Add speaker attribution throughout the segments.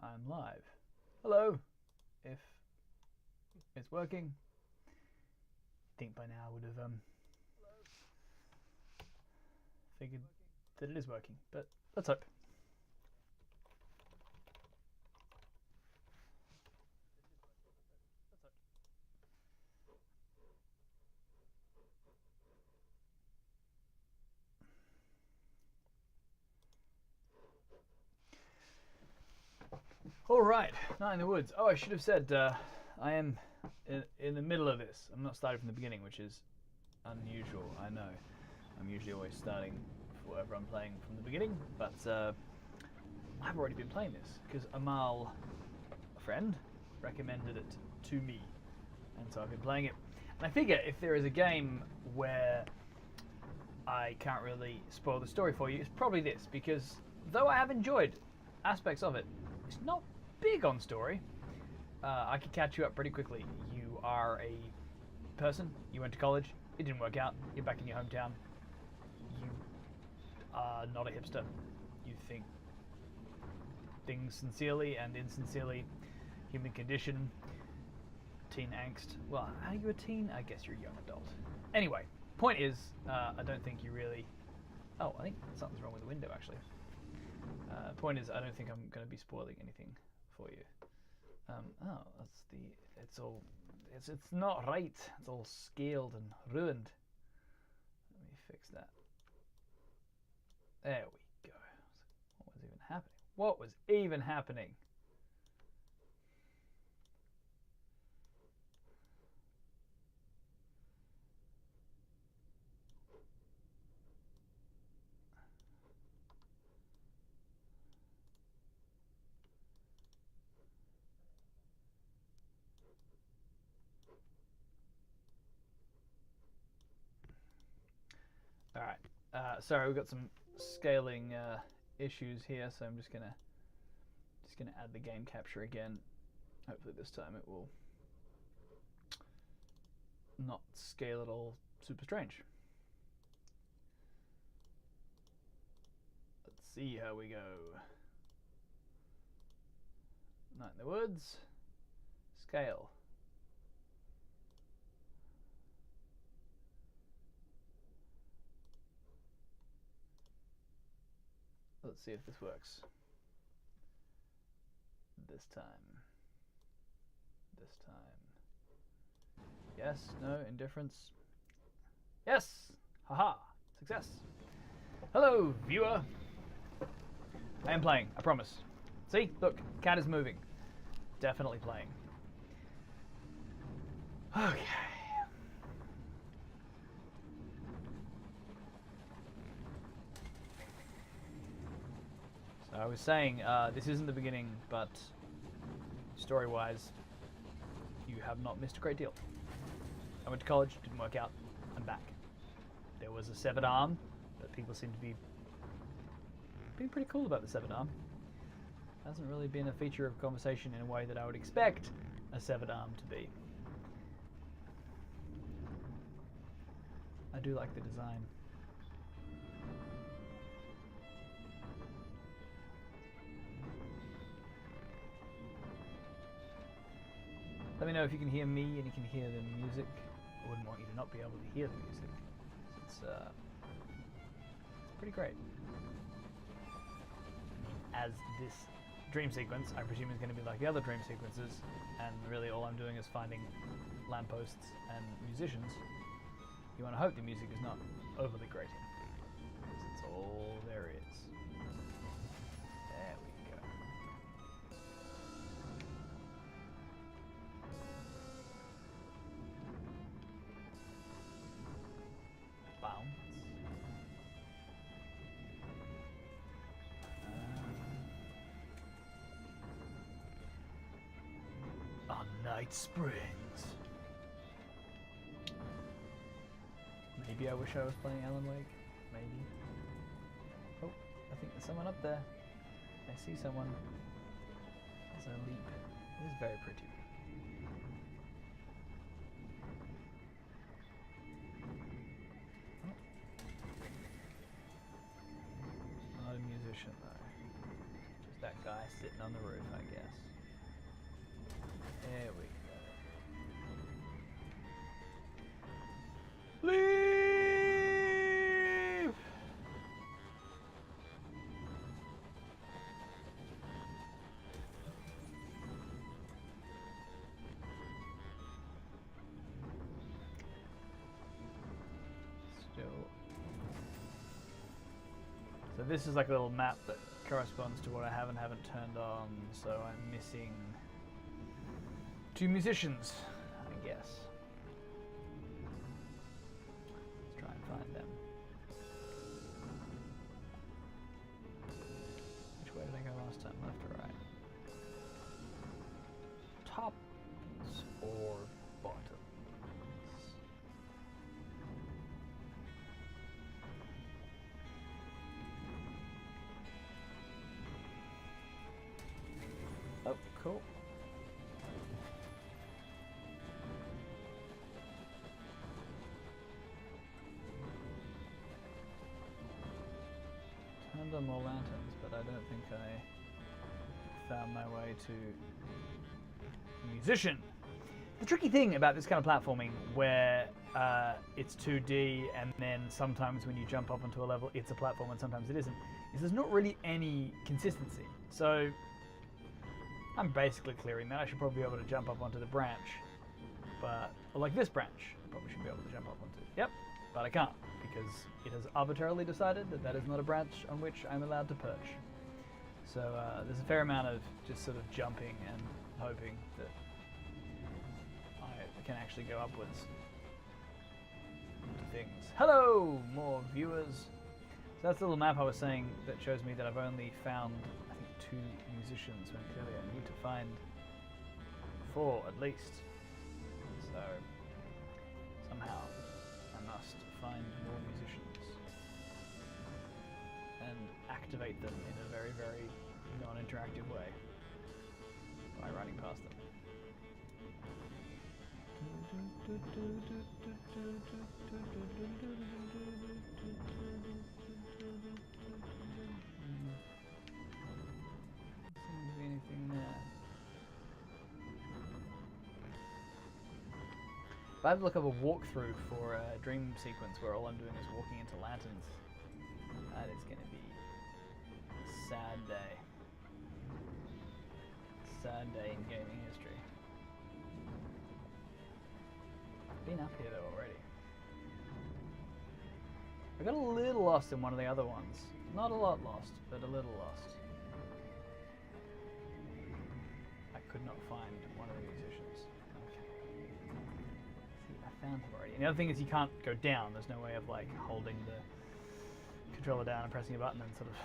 Speaker 1: I'm live. Hello, if it's working. I think by now I would have figured that it is working, but let's hope. All right, Night in the Woods. Oh, I should have said I am in the middle of this. I'm not starting from the beginning, which is unusual. I know. I'm usually always starting for whatever I'm playing from the beginning, but I've already been playing this because Amal, a friend, recommended it to me, and so I've been playing it. And I figure if there is a game where I can't really spoil the story for you, it's probably this, because though I have enjoyed aspects of it, it's not big on story. I can catch you up pretty quickly. You are a person, you went to college, it didn't work out, you're back in your hometown, you are not a hipster, you think things sincerely and insincerely, human condition, teen angst. Well, are you a teen? I guess you're a young adult. Anyway, point is, I don't think you really... Oh, I think something's wrong with the window, actually. Point is, I don't think I'm going to be spoiling anything for you. Oh, that's the... It's all... It's not right. It's all scaled and ruined. Let me fix that. There we go. What was even happening? What was even happening? All right. Sorry, we've got some scaling issues here, so I'm just gonna add the game capture again. Hopefully this time it will not scale at all super strange. Let's see how we go. Night in the Woods. Scale. Let's see if this works. This time. This time. Yes, no, indifference. Yes! Haha! Success! Hello, viewer! I am playing, I promise. See? Look, cat is moving. Definitely playing. Okay. So I was saying, this isn't the beginning, but story-wise, you have not missed a great deal. I went to college, didn't work out, I'm back. There was a severed arm, but people seem to be being pretty cool about the severed arm. Hasn't really been a feature of conversation in a way that I would expect a severed arm to be. I do like the design. Let me know if you can hear me and you can hear the music. I wouldn't want you to not be able to hear the music. It's pretty great. As this dream sequence, I presume, is going to be like the other dream sequences, and really all I'm doing is finding lampposts and musicians. You want to hope the music is not overly grating, because it's all there is. There we go. Bounce. On Night Springs. Maybe I wish I was playing Alan Wake. Maybe. Oh, I think there's someone up there. I see someone. As I leap. It is very pretty. Oh. Not a musician though. Just that guy sitting on the roof, I guess. There we go. Leave! Still. So this is like a little map that corresponds to what I have and haven't turned on, so I'm missing 2 musicians, I guess. Let's try and find them. Which way did I go last time? Left or right? Tops or bottoms? Oh, cool. Turned on more lanterns, but I don't think I found my way to musician. The tricky thing about this kind of platforming, where it's 2D and then sometimes when you jump up onto a level it's a platform and sometimes it isn't, is there's not really any consistency. So I'm basically clearing that. I should probably be able to jump up onto the branch, but like this branch, I probably should be able to jump up onto. Yep, but I can't because it has arbitrarily decided that that is not a branch on which I'm allowed to perch. So there's a fair amount of just sort of jumping and hoping that I can actually go upwards to things. Hello, more viewers. So that's the little map I was saying that shows me that I've only found 2 musicians when clearly I need to find 4 at least. So somehow I must find more musicians and activate them in a very, very non-interactive way by running past them. Anything there. If I have to look up a walkthrough for a dream sequence where all I'm doing is walking into lanterns, that is going to be a sad day. Sad day in gaming history. I've been up here though already. I got a little lost in one of the other ones. Not a lot lost, but a little lost. Could not find one of the musicians. Okay. See, I found him already. And the other thing is you can't go down. There's no way of like holding the controller down and pressing a button and sort of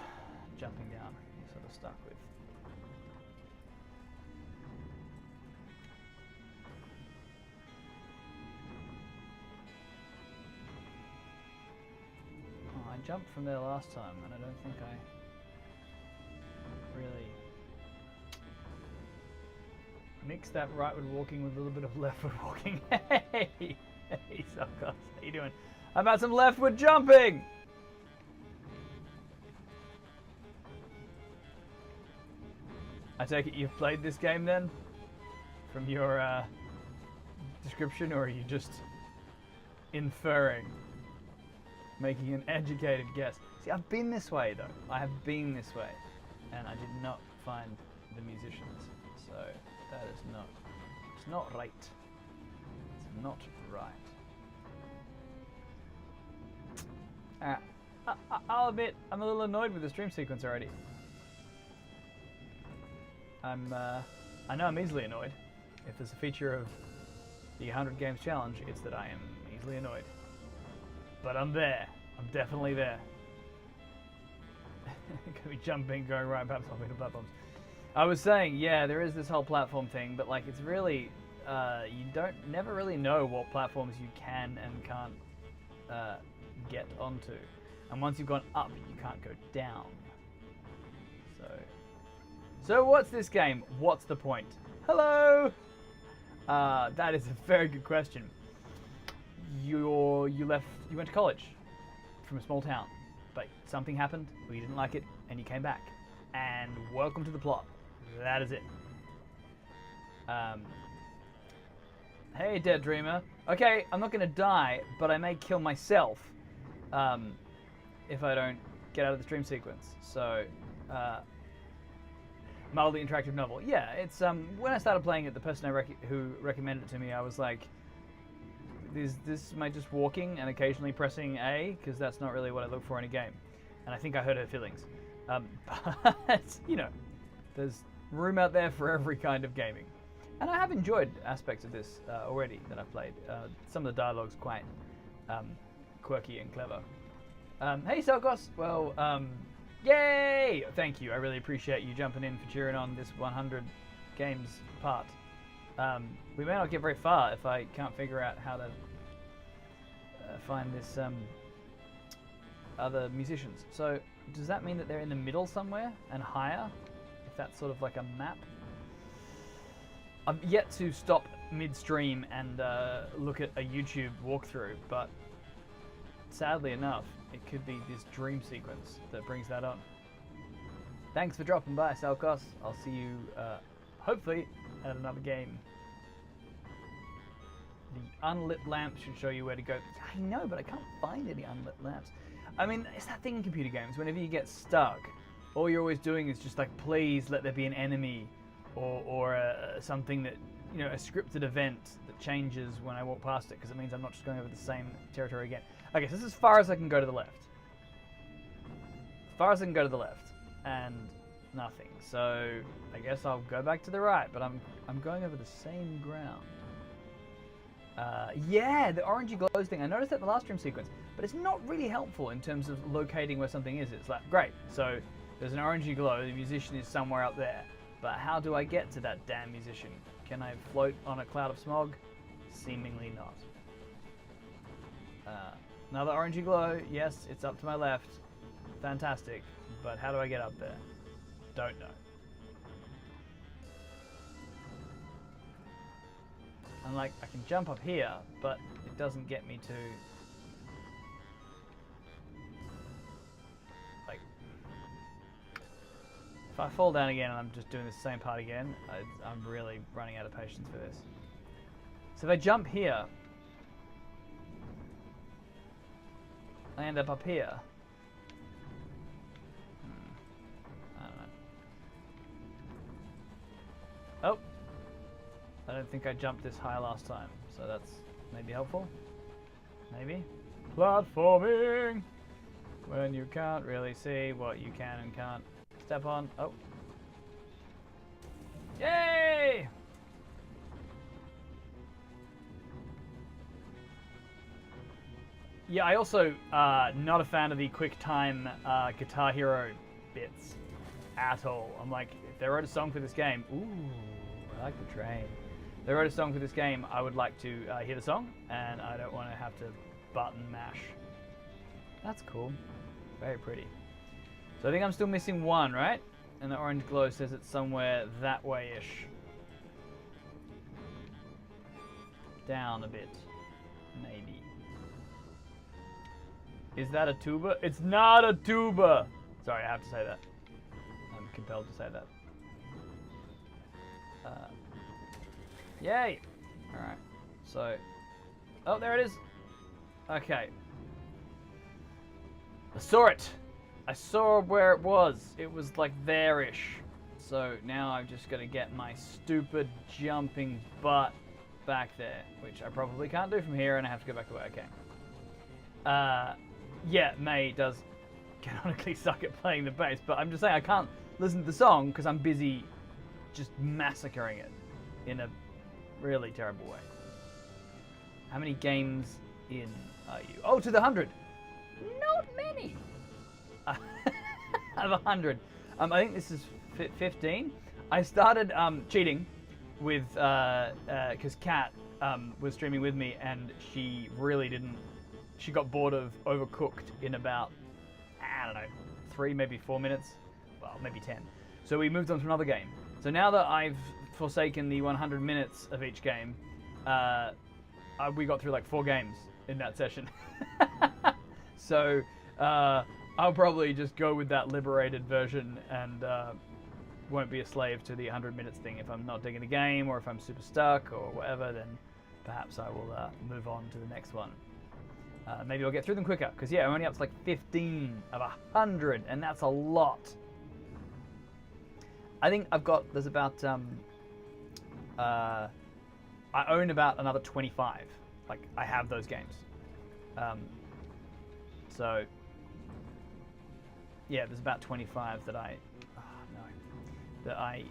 Speaker 1: jumping down. You're sort of stuck with. Oh, I jumped from there last time and I don't think I really mix that rightward walking with a little bit of leftward walking. Hey! Hey, Suckos. How you doing? How about some leftward jumping? I take it you've played this game then? From your description, or are you just inferring? Making an educated guess. See, I've been this way though. I have been this way. And I did not find the musicians. So that is not, it's not right. It's not right. I'll admit, I'm a little annoyed with the stream sequence already. I know I'm easily annoyed. If there's a feature of the 100 Games Challenge, it's that I am easily annoyed. But I'm there. I'm definitely there. Gonna be jumping, going right past all the platforms. I was saying, yeah, there is this whole platform thing, but like it's really, you never really know what platforms you can and can't get onto. And once you've gone up, you can't go down. So what's this game? What's the point? Hello! That is a very good question. You went to college from a small town, but something happened, or you didn't like it, and you came back. and welcome to the plot. That is it. Hey, Dead Dreamer. Okay, I'm not going to die, but I may kill myself if I don't get out of the stream sequence. So, mildly interactive novel. Yeah, it's when I started playing it, the person who recommended it to me, I was like, this am I just walking and occasionally pressing A, because that's not really what I look for in a game. And I think I hurt her feelings. But, you know, there's room out there for every kind of gaming. And I have enjoyed aspects of this already that I've played. Some of the dialogue's quite quirky and clever. Hey, Selkos. Well, yay! Thank you. I really appreciate you jumping in for cheering on this 100 games part. We may not get very far if I can't figure out how to find this other musicians. So, does that mean that they're in the middle somewhere and higher? If that's sort of like a map? I've yet to stop midstream and look at a YouTube walkthrough, but sadly enough, it could be this dream sequence that brings that on. Thanks for dropping by, Salkos. I'll see you, hopefully, at another game. The unlit lamp should show you where to go. I know, but I can't find any unlit lamps. I mean, it's that thing in computer games. Whenever you get stuck, all you're always doing is just like, please let there be an enemy, or something that, you know, a scripted event that changes when I walk past it, because it means I'm not just going over the same territory again. Okay, so this is as far as I can go to the left. As far as I can go to the left, and nothing. So I guess I'll go back to the right, but I'm going over the same ground. Yeah, the orangey glows thing. I noticed that in the last stream sequence, but it's not really helpful in terms of locating where something is. It's like, great, so there's an orangey glow, the musician is somewhere up there, but how do I get to that damn musician? Can I float on a cloud of smog? Seemingly not. Another orangey glow, yes, it's up to my left. Fantastic, but how do I get up there? Don't know. And like, I can jump up here, but it doesn't get me to... Like... If I fall down again and I'm just doing the same part again, I'm really running out of patience for this. So if I jump here, I end up here. I don't know. Oh! I don't think I jumped this high last time, so that's maybe helpful. Maybe. Platforming! When you can't really see what you can and can't step on. Oh. Yay! Yeah, I also not a fan of the QuickTime Guitar Hero bits at all. I'm like, if they wrote a song for this game, ooh, I like the train. If they wrote a song for this game, I would like to hear the song, and I don't want to have to button mash. That's cool. Very pretty. So I think I'm still missing one, right? And the orange glow says it's somewhere that way-ish. Down a bit. Maybe. Is that a tuba? It's not a tuba! Sorry, I have to say that. I'm compelled to say that. Yay! Alright, so... Oh, there it is! Okay. I saw it! I saw where it was. It was like there-ish. So now I'm just gonna get my stupid jumping butt back there, which I probably can't do from here, and I have to go back to where I came. Yeah, May does canonically suck at playing the bass, but I'm just saying I can't listen to the song because I'm busy just massacring it in a really terrible way. How many games in are you? Oh, to the 100. Not many. I have 100. I think this is 15. I started cheating with because Kat was streaming with me, and she really didn't. She got bored of Overcooked in about, I don't know, 3, maybe 4 minutes. Well, maybe 10. So we moved on to another game. So now that I've forsaken the 100 minutes of each game, we got through like 4 games in that session. So I'll probably just go with that liberated version and won't be a slave to the 100 minutes thing. If I'm not digging the game or if I'm super stuck or whatever, then perhaps I will move on to the next one. Maybe I'll get through them quicker, because yeah, I'm only up to like 15 of 100, and that's a lot. I think there's about, I own about another 25. Like, I have those games. So, yeah, there's about 25 that I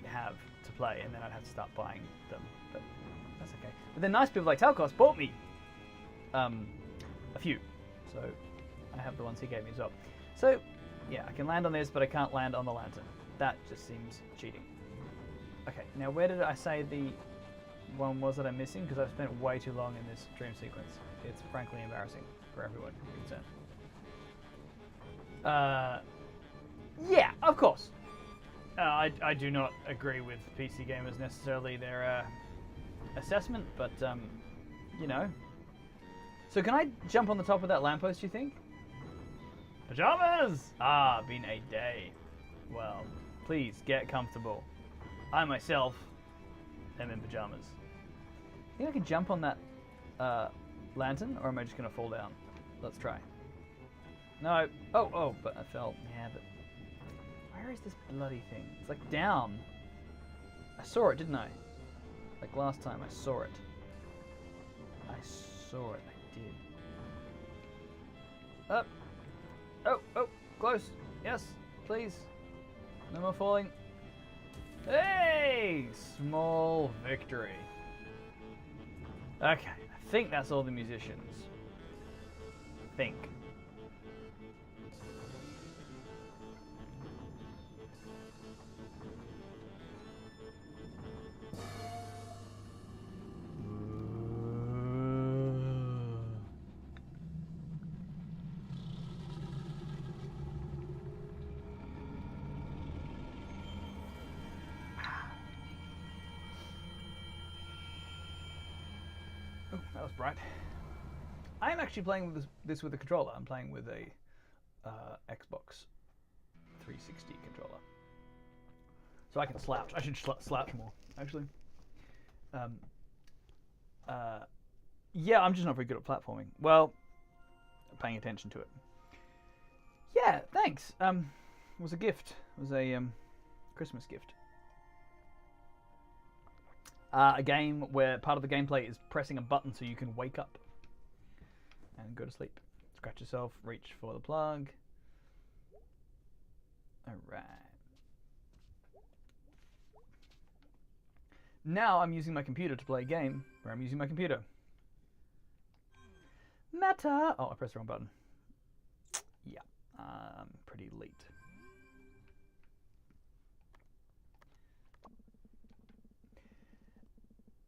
Speaker 1: have to play, and then I'd have to start buying them, but that's okay. But then nice people like Talcos bought me a few, so I have the ones he gave me as well. So, yeah, I can land on this, but I can't land on the lantern. That just seems cheating. Okay, now where did I say the one was that I'm missing? Because I've spent way too long in this dream sequence. It's frankly embarrassing for everyone concerned. Yeah, of course. I do not agree with PC gamers necessarily their assessment, but you know. So can I jump on the top of that lamppost, you think? Pajamas! Ah, been a day. Well, please get comfortable. I myself am in pajamas. Think I can jump on that lantern, or am I just gonna fall down? Let's try. No. Oh, but I fell. Yeah, but where is this bloody thing? It's like down. I saw it, didn't I? Like last time, I saw it. I saw it. I did. Up. Oh, close. Yes, please. No more falling. Hey! Small victory. Okay, I think that's all the musicians. Think. Oh, that was bright. I am actually playing with this with a controller. I'm playing with a Xbox 360 controller. So I can slouch. I should slouch more, actually. Yeah, I'm just not very good at platforming. Well, paying attention to it. Yeah, thanks. It was a gift. It was a Christmas gift. A game where part of the gameplay is pressing a button so you can wake up and go to sleep. Scratch yourself, reach for the plug. Alright. Now I'm using my computer to play a game where I'm using my computer. Meta! Oh, I pressed the wrong button. Yeah, pretty late.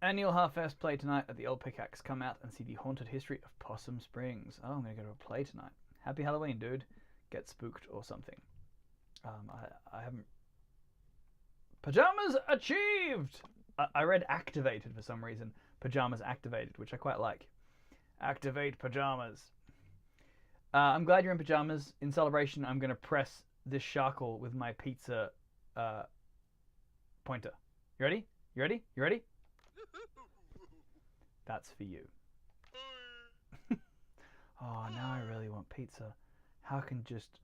Speaker 1: Annual Half-Fest play tonight at the Old Pickaxe. Come out and see the haunted history of Possum Springs. Oh, I'm going to go to a play tonight. Happy Halloween, dude. Get spooked or something. I haven't... Pajamas achieved! I read activated for some reason. Pajamas activated, which I quite like. Activate pajamas. I'm glad you're in pajamas. In celebration, I'm going to press this shackle with my pizza pointer. You ready? You ready? You ready? That's for you. Oh, now I really want pizza. How can just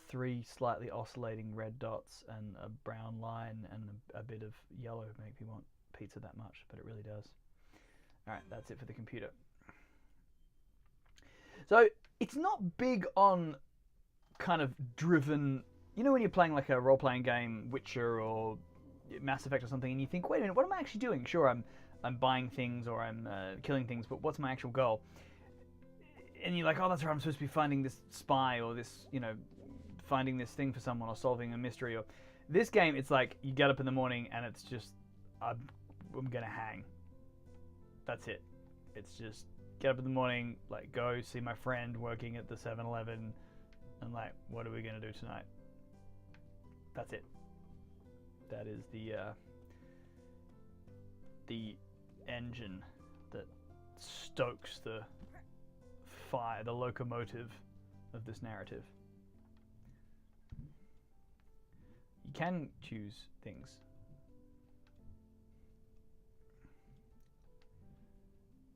Speaker 1: 3 slightly oscillating red dots and a brown line and a bit of yellow make me want pizza that much? But it really does. Alright, that's it for the computer. So, it's not big on kind of driven... You know when you're playing like a role-playing game, Witcher or Mass Effect or something, and you think, wait a minute, what am I actually doing? Sure, I'm buying things or I'm killing things, but what's my actual goal? And you're like, oh, that's right, I'm supposed to be finding this spy or this, you know, finding this thing for someone or solving a mystery. Or this game, it's like you get up in the morning and it's just, I'm gonna hang. That's it. It's just get up in the morning, like go see my friend working at the 7-Eleven, and like, what are we gonna do tonight? That's it. That is the engine that stokes the fire, the locomotive of this narrative. You can choose things.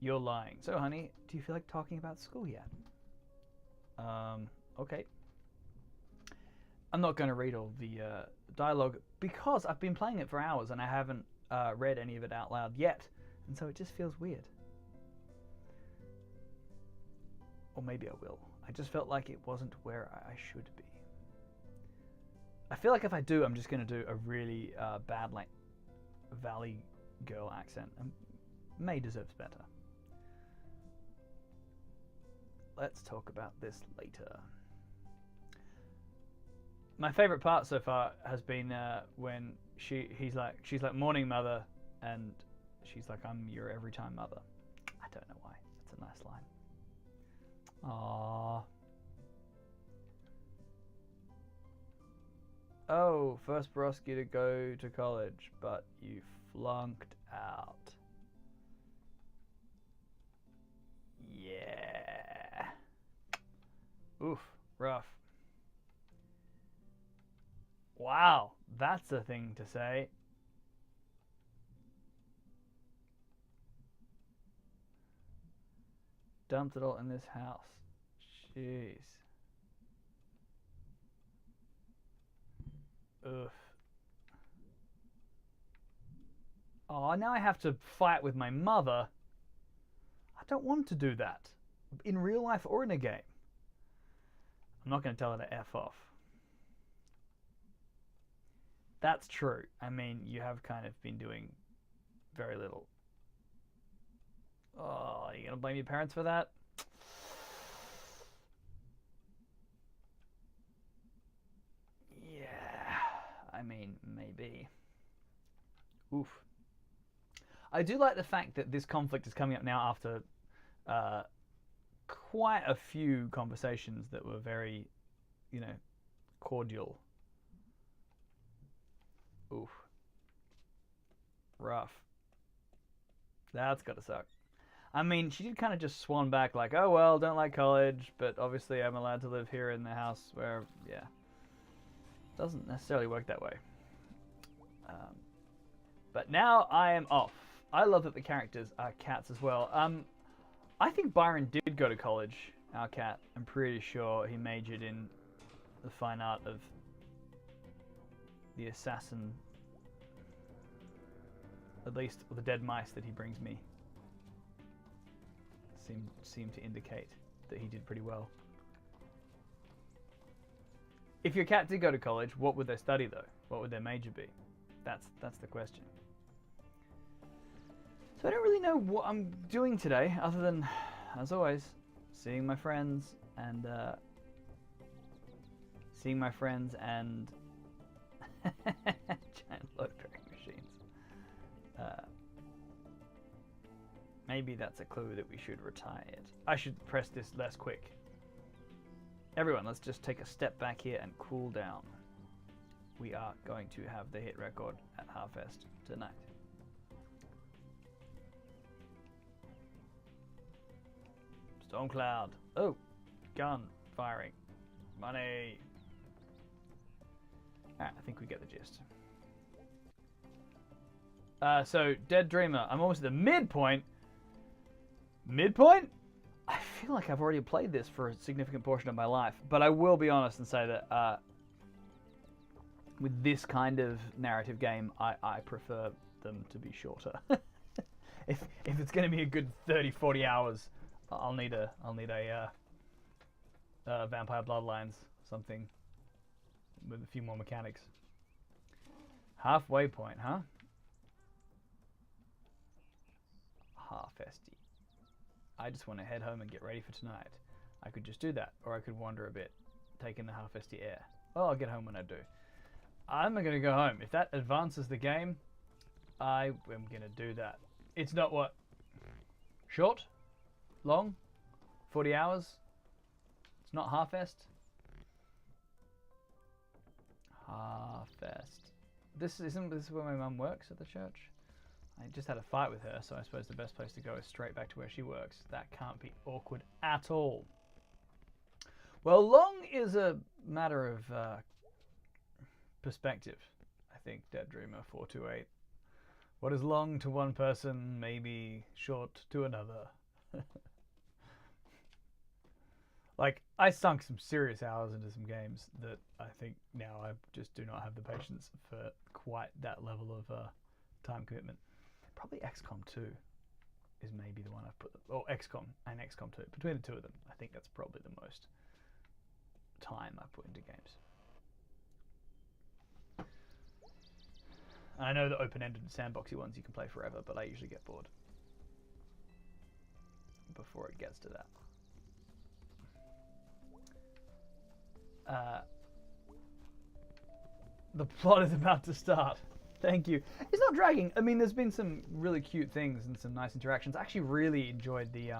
Speaker 1: You're lying. So, honey, do you feel like talking about school yet? Okay. I'm not going to read all the dialogue because I've been playing it for hours and I haven't read any of it out loud yet. And so it just feels weird. Or maybe I will. I just felt like it wasn't where I should be. I feel like if I do, I'm just going to do a really bad, like, Valley girl accent. And May deserves better. Let's talk about this later. My favorite part so far has been when she's like, morning mother, and she's like, I'm your every time mother. I don't know why. It's a nice line. Aww. Oh, first Borowski to go to college, but you flunked out. Yeah. Oof, rough. Wow, that's a thing to say. Dumped it all in this house. Jeez. Oof. Oh, now I have to fight with my mother. I don't want to do that. In real life or in a game. I'm not going to tell her to F off. That's true. I mean, you have kind of been doing very little. Oh, are you going to blame your parents for that? Yeah, I mean, maybe. Oof. I do like the fact that this conflict is coming up now after quite a few conversations that were very, cordial. Oof. Rough. That's gotta suck. I mean, she did kind of just swan back like, oh well, don't like college, but obviously I'm allowed to live here in the house where, yeah. Doesn't necessarily work that way. But now I am off. I love that the characters are cats as well. I think Byron did go to college, our cat. I'm pretty sure he majored in the fine art of the assassin. At least the dead mice that he brings me seem to indicate that he did pretty well. If your cat did go to college, what would they study though? What would their major be? That's the question. So I don't really know what I'm doing today, other than, as always, seeing my friends and giant load-bearing machines. Maybe that's a clue that we should retire it. I should press this less quick. Everyone, let's just take a step back here and cool down. We are going to have the hit record at Harfest tonight. Stormcloud. Oh, gun firing. Money. Alright, I think we get the gist. So, Dead Dreamer. I'm almost at the midpoint. Midpoint? I feel like I've already played this for a significant portion of my life, but I will be honest and say that with this kind of narrative game, I prefer them to be shorter. if it's going to be a good 30-40 hours, I'll need a Vampire Bloodlines, something with a few more mechanics. Halfway point, huh? Harfesty. I just want to head home and get ready for tonight. I could just do that, or I could wander a bit, take in the Harfesty air. Well, I'll get home when I do. I'm going to go home. If that advances the game, I am going to do that. It's not what? Short? Long? 40 hours? It's not Harfest? Harfest. Isn't this where my mum works at the church? I just had a fight with her, so I suppose the best place to go is straight back to where she works. That can't be awkward at all. Well, long is a matter of perspective, I think, Dead Dreamer 428. What is long to one person may be short to another. Like, I sunk some serious hours into some games that I think now I just do not have the patience for quite that level of time commitment. Probably XCOM 2 is maybe the one I've put, or XCOM and XCOM 2. Between the two of them, I think that's probably the most time I put into games. I know the open-ended sandboxy ones you can play forever, but I usually get bored before it gets to that. The plot is about to start. Thank you. It's not dragging. I mean, there's been some really cute things and some nice interactions. I actually really enjoyed the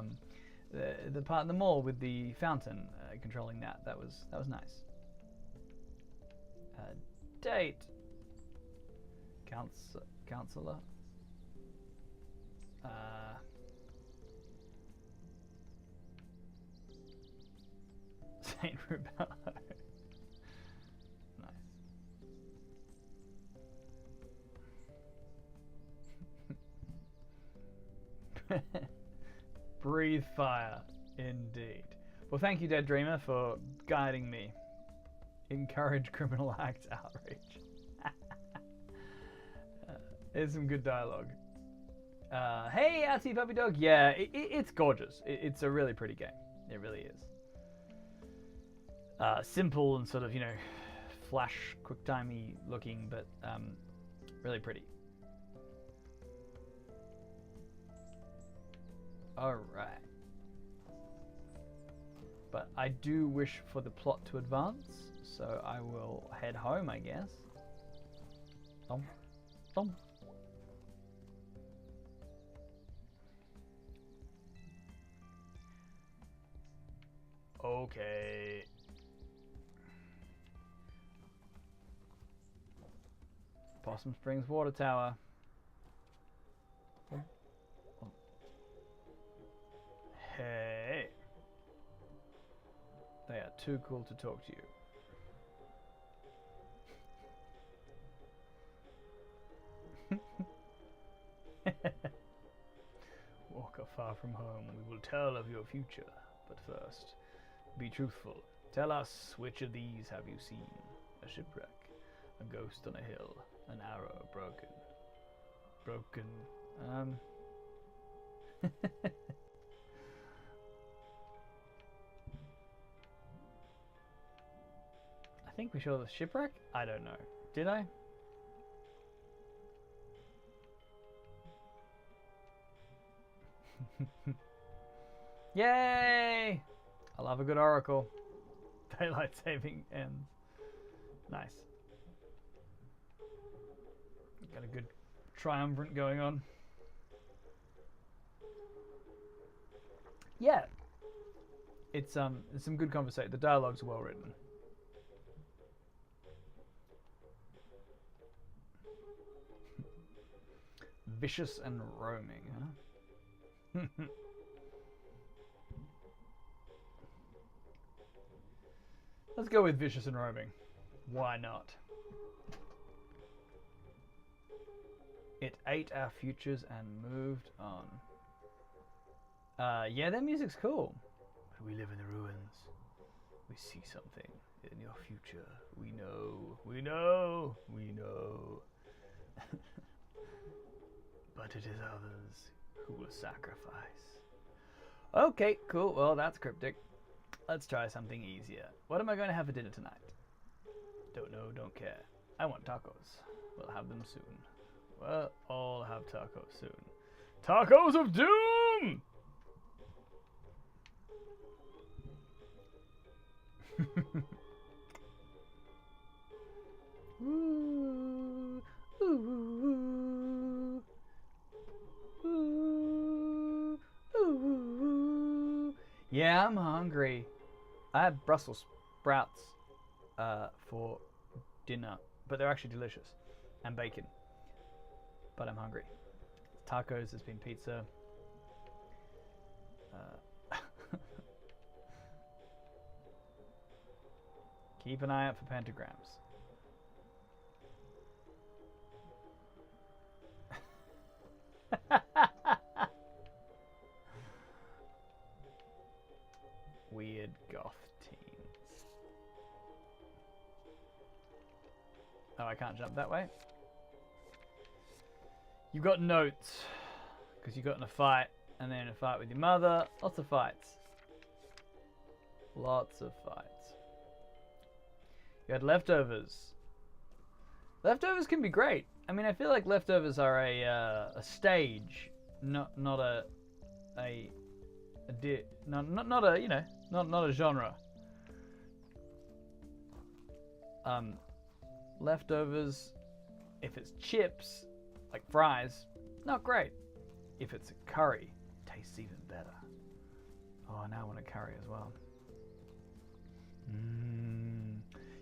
Speaker 1: part in the mall with the fountain, controlling that. That was nice. Date. Counselor. Saint Rubello. Nice. Breathe fire, indeed. Well, thank you, Dead Dreamer, for guiding me. Encourage criminal acts outrage. There's some good dialogue. Hey, Outie Puppy Dog. Yeah, it's gorgeous. It's a really pretty game. It really is. Simple and sort of, flash, quick-timey looking, but really pretty. Alright. But I do wish for the plot to advance, so I will head home, I guess. Tom. Okay. Possum Springs Water Tower. Hey. They are too cool to talk to you. Walker far from home, we will tell of your future. But first, be truthful. Tell us, which of these have you seen? A shipwreck, a ghost on a hill, an arrow broken. I think we saw the shipwreck? I don't know. Did I? Yay! I love a good oracle. Daylight saving ends. Nice. Got a good triumvirate going on. Yeah. It's some good conversation. The dialogue's well written. Vicious and roaming, huh? Let's go with vicious and roaming. Why not? It ate our futures and moved on. Yeah, that music's cool. But we live in the ruins. We see something in your future. We know. But it is others who will sacrifice. Okay, cool. Well, that's cryptic. Let's try something easier. What am I going to have for dinner tonight? Don't know, don't care. I want tacos. We'll have them soon. We'll all have tacos soon. Tacos of Doom! Ooh, ooh, ooh, ooh. Yeah, I'm hungry. I had Brussels sprouts for dinner, but they're actually delicious, and bacon. But I'm hungry. Tacos, there's been pizza. Keep an eye out for pentagrams. I can't jump that way. You've got notes, because you got in a fight, and then a fight with your mother. Lots of fights. Lots of fights. You had leftovers. Leftovers can be great. I mean, I feel like leftovers are a stage, not a genre. Leftovers, if it's chips, like fries, not great. If it's a curry, it tastes even better. Oh, now I want a curry as well.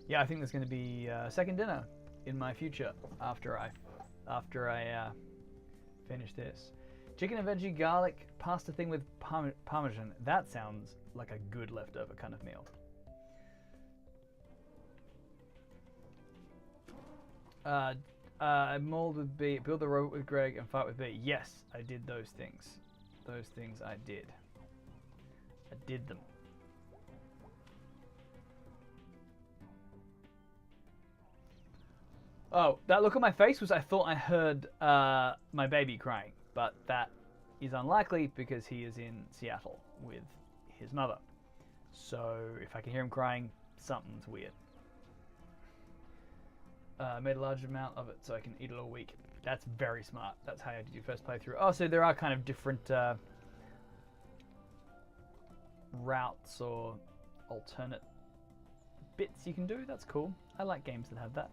Speaker 1: Yeah, I think there's going to be a second dinner in my future after I finish this. Chicken and veggie garlic pasta thing with parmesan. That sounds like a good leftover kind of meal. Mold with B, build the robot with Greg, and fight with B. Yes, I did those things. Those things I did. I did them. Oh, that look on my face was I thought I heard my baby crying, but that is unlikely because he is in Seattle with his mother. So if I can hear him crying, something's weird. Made a large amount of it so I can eat it all week. That's very smart. That's how you did your first playthrough. Oh, so there are kind of different routes or alternate bits you can do. That's cool. I like games that have that.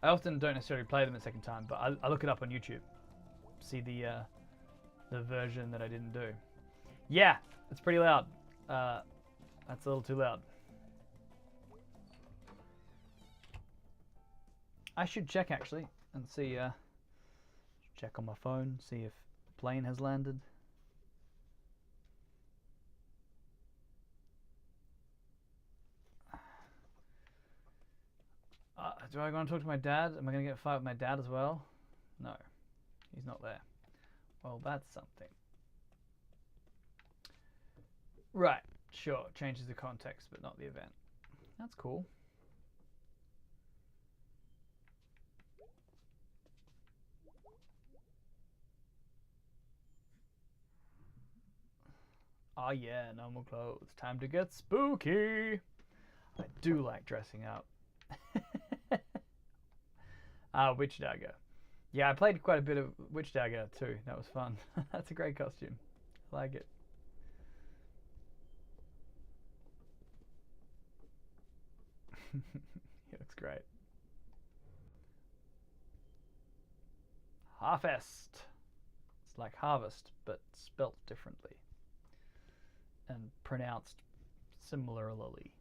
Speaker 1: I often don't necessarily play them a second time, but I look it up on YouTube. See the version that I didn't do. Yeah, it's pretty loud. That's a little too loud. I should check actually and see. Check on my phone, see if the plane has landed. Do I go and talk to my dad? Am I going to get a fight with my dad as well? No, he's not there. Well, that's something. Right, sure. Changes the context, but not the event. That's cool. Oh yeah, normal clothes. Time to get spooky. I do like dressing up. Witch Dagger. Yeah, I played quite a bit of Witch Dagger too. That was fun. That's a great costume. I like it. He looks great. Harvest. It's like harvest, but spelt differently. And pronounced similarly.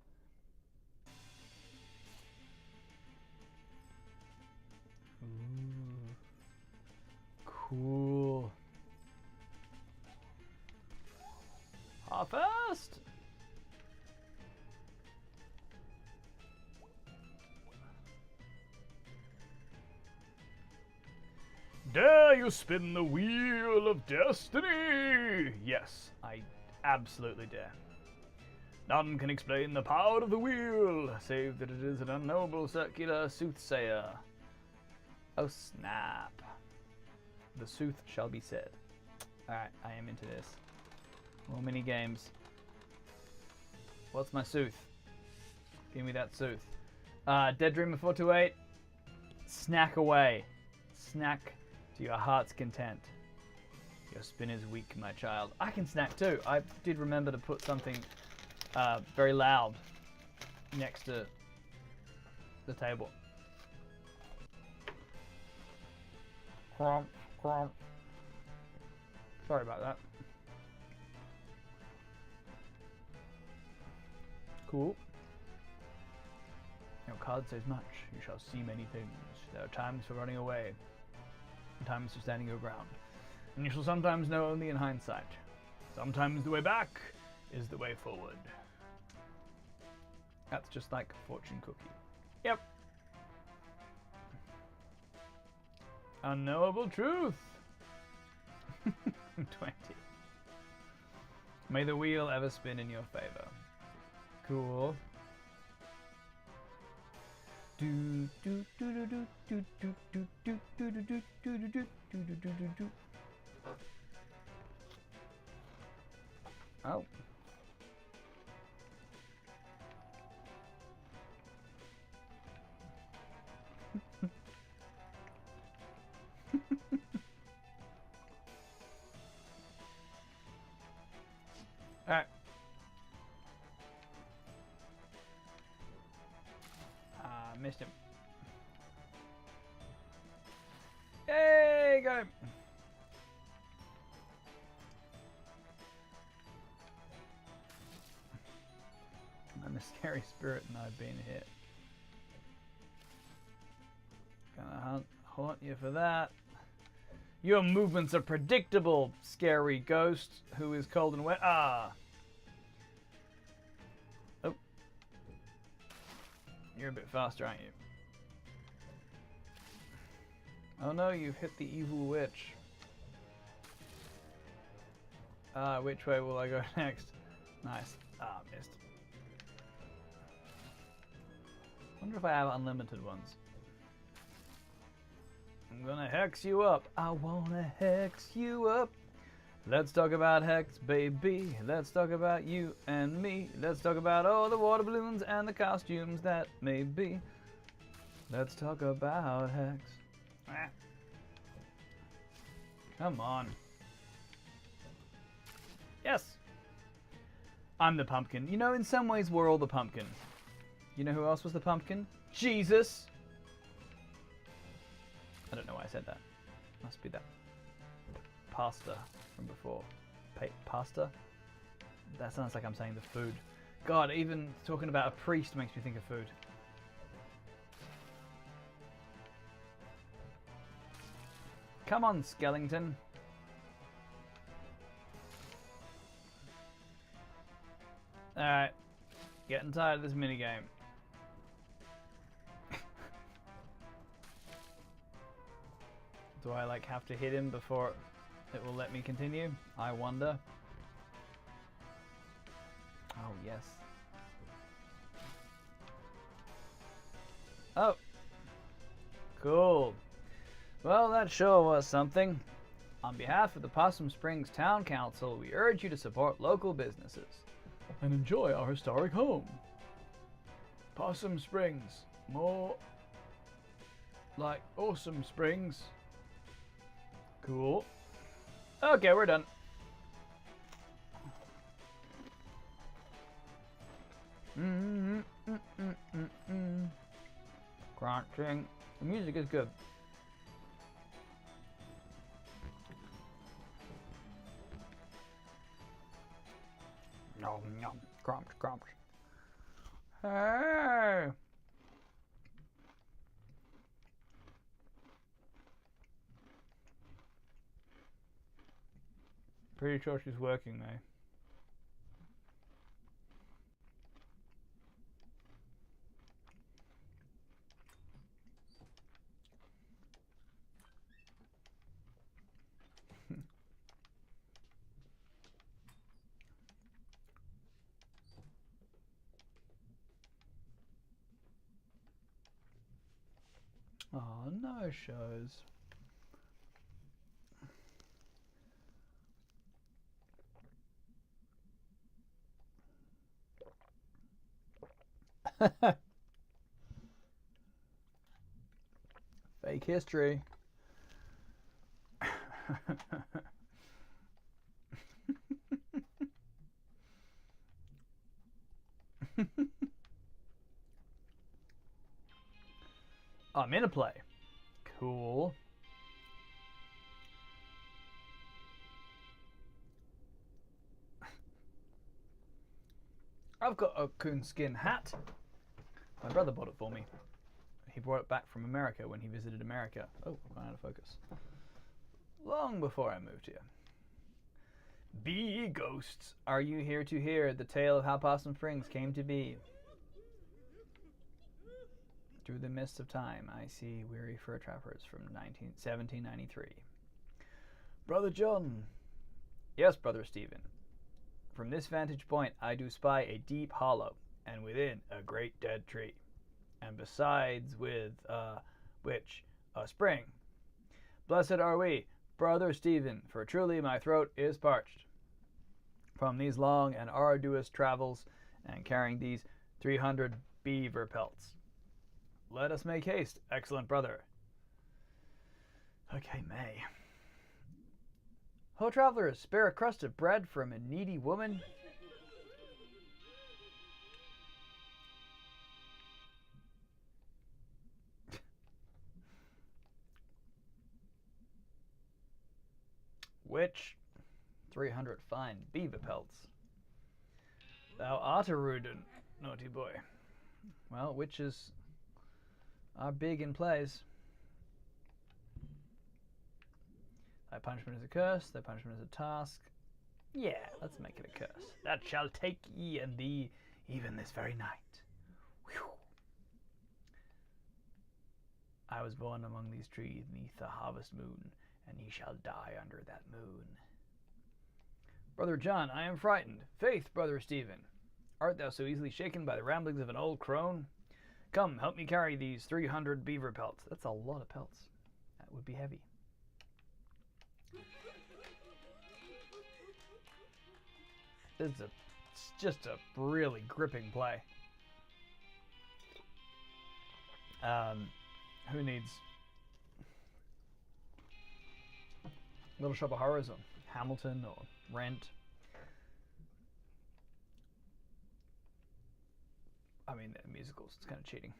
Speaker 1: Ooh. Cool. Harvest! Dare you spin the wheel of destiny? Yes, I absolutely dare. None can explain the power of the wheel, save that it is an unknowable circular soothsayer. Oh snap. The sooth shall be said. Alright, I am into this. More mini games. What's my sooth? Give me that sooth. Dead Dreamer 428. Snack away. Snack to your heart's content. Your spin is weak, my child. I can snack too. I did remember to put something very loud next to the table. Crump, crump. Sorry about that. Cool. Your card says much. You shall see many things. There are times for running away, and times for standing your ground. And you shall sometimes know only in hindsight. Sometimes the way back is the way forward. That's just like a fortune cookie. Yep. Unknowable truth. 20. May the wheel ever spin in your favor. Cool. Oh. Alright. Missed him. Hey, got him. I'm a scary spirit and I've been hit. Gonna haunt you for that. Your movements are predictable, scary ghost who is cold and wet. Ah! Oh. You're a bit faster, aren't you? Oh no, you've hit the evil witch. Which way will I go next? Nice. Ah, missed. Wonder if I have unlimited ones. I'm gonna hex you up. I wanna hex you up. Let's talk about hex, baby. Let's talk about you and me. Let's talk about all the water balloons and the costumes that may be. Let's talk about hex. Come on. Yes. I'm the pumpkin. You know, in some ways, we're all the pumpkin. You know who else was the pumpkin? Jesus. I don't know why I said that. Must be that pasta from before. Pasta? That sounds like I'm saying the food. God, even talking about a priest makes me think of food. Come on, Skellington. Alright. Getting tired of this minigame. Do I like have to hit him before it will let me continue? I wonder. Oh, yes. Oh. Cool. Well, that sure was something. On behalf of the Possum Springs Town Council, we urge you to support local businesses and enjoy our historic home. Possum Springs. More like awesome springs. Cool. Okay, we're done. Crunching. The music is good. Nom nom. Crunch, crunch. Hey. Pretty sure she's working though. Oh, no shows. Fake history. I'm in a play. Cool. I've got a coonskin hat. My brother bought it for me. He brought it back from America when he visited America. Oh, I've gone out of focus. Long before I moved here. Be ghosts, are you here to hear the tale of how Possum Springs came to be? Through the mists of time, I see weary fur trappers from 1793. Brother John. Yes, Brother Stephen. From this vantage point, I do spy a deep hollow, and within a great dead tree. and besides with which a spring. Blessed are we, brother Stephen, for truly my throat is parched from these long and arduous travels and carrying these 300 beaver pelts. Let us make haste, excellent brother. Okay, May. Ho, travelers, spare a crust of bread from a needy woman. Which 300 fine beaver pelts. Thou art a Rudin, naughty boy. Well, witches are big in plays. Thy punishment is a curse, thy punishment is a task. Yeah, let's make it a curse. That shall take ye and thee even this very night. Whew. I was born among these trees neath the harvest moon, and ye shall die under that moon. Brother John, I am frightened. Faith, brother Stephen, art thou so easily shaken by the ramblings of an old crone? Come, help me carry these 300 beaver pelts. That's a lot of pelts. That would be heavy. It's just a really gripping play. Who needs Little Shop of Horrors or Hamilton or Rent? I mean, they're musicals. It's kind of cheating.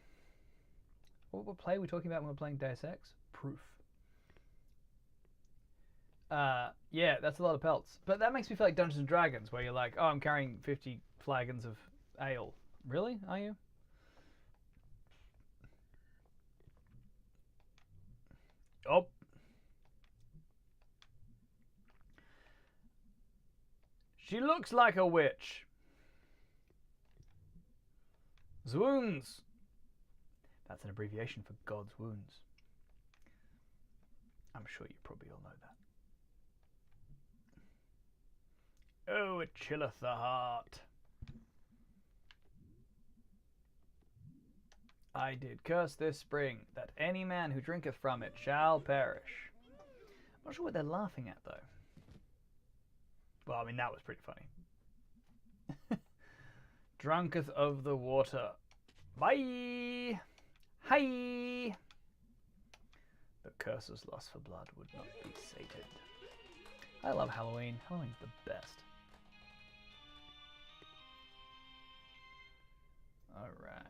Speaker 1: What play are we talking about when we're playing Deus Ex? Proof. Yeah, that's a lot of pelts. But that makes me feel like Dungeons and Dragons, where you're like, oh, I'm carrying 50 flagons of ale. Really? Are you? Oh. She looks like a witch. Zwoons. That's an abbreviation for God's wounds. I'm sure you probably all know that. Oh, it chilleth the heart. I did curse this spring, that any man who drinketh from it shall perish. I'm not sure what they're laughing at, though. Well, I mean, that was pretty funny. Drunketh of the water. Bye! Hi! The curser's lust for blood would not be sated. I love Halloween. Halloween's the best. Alright.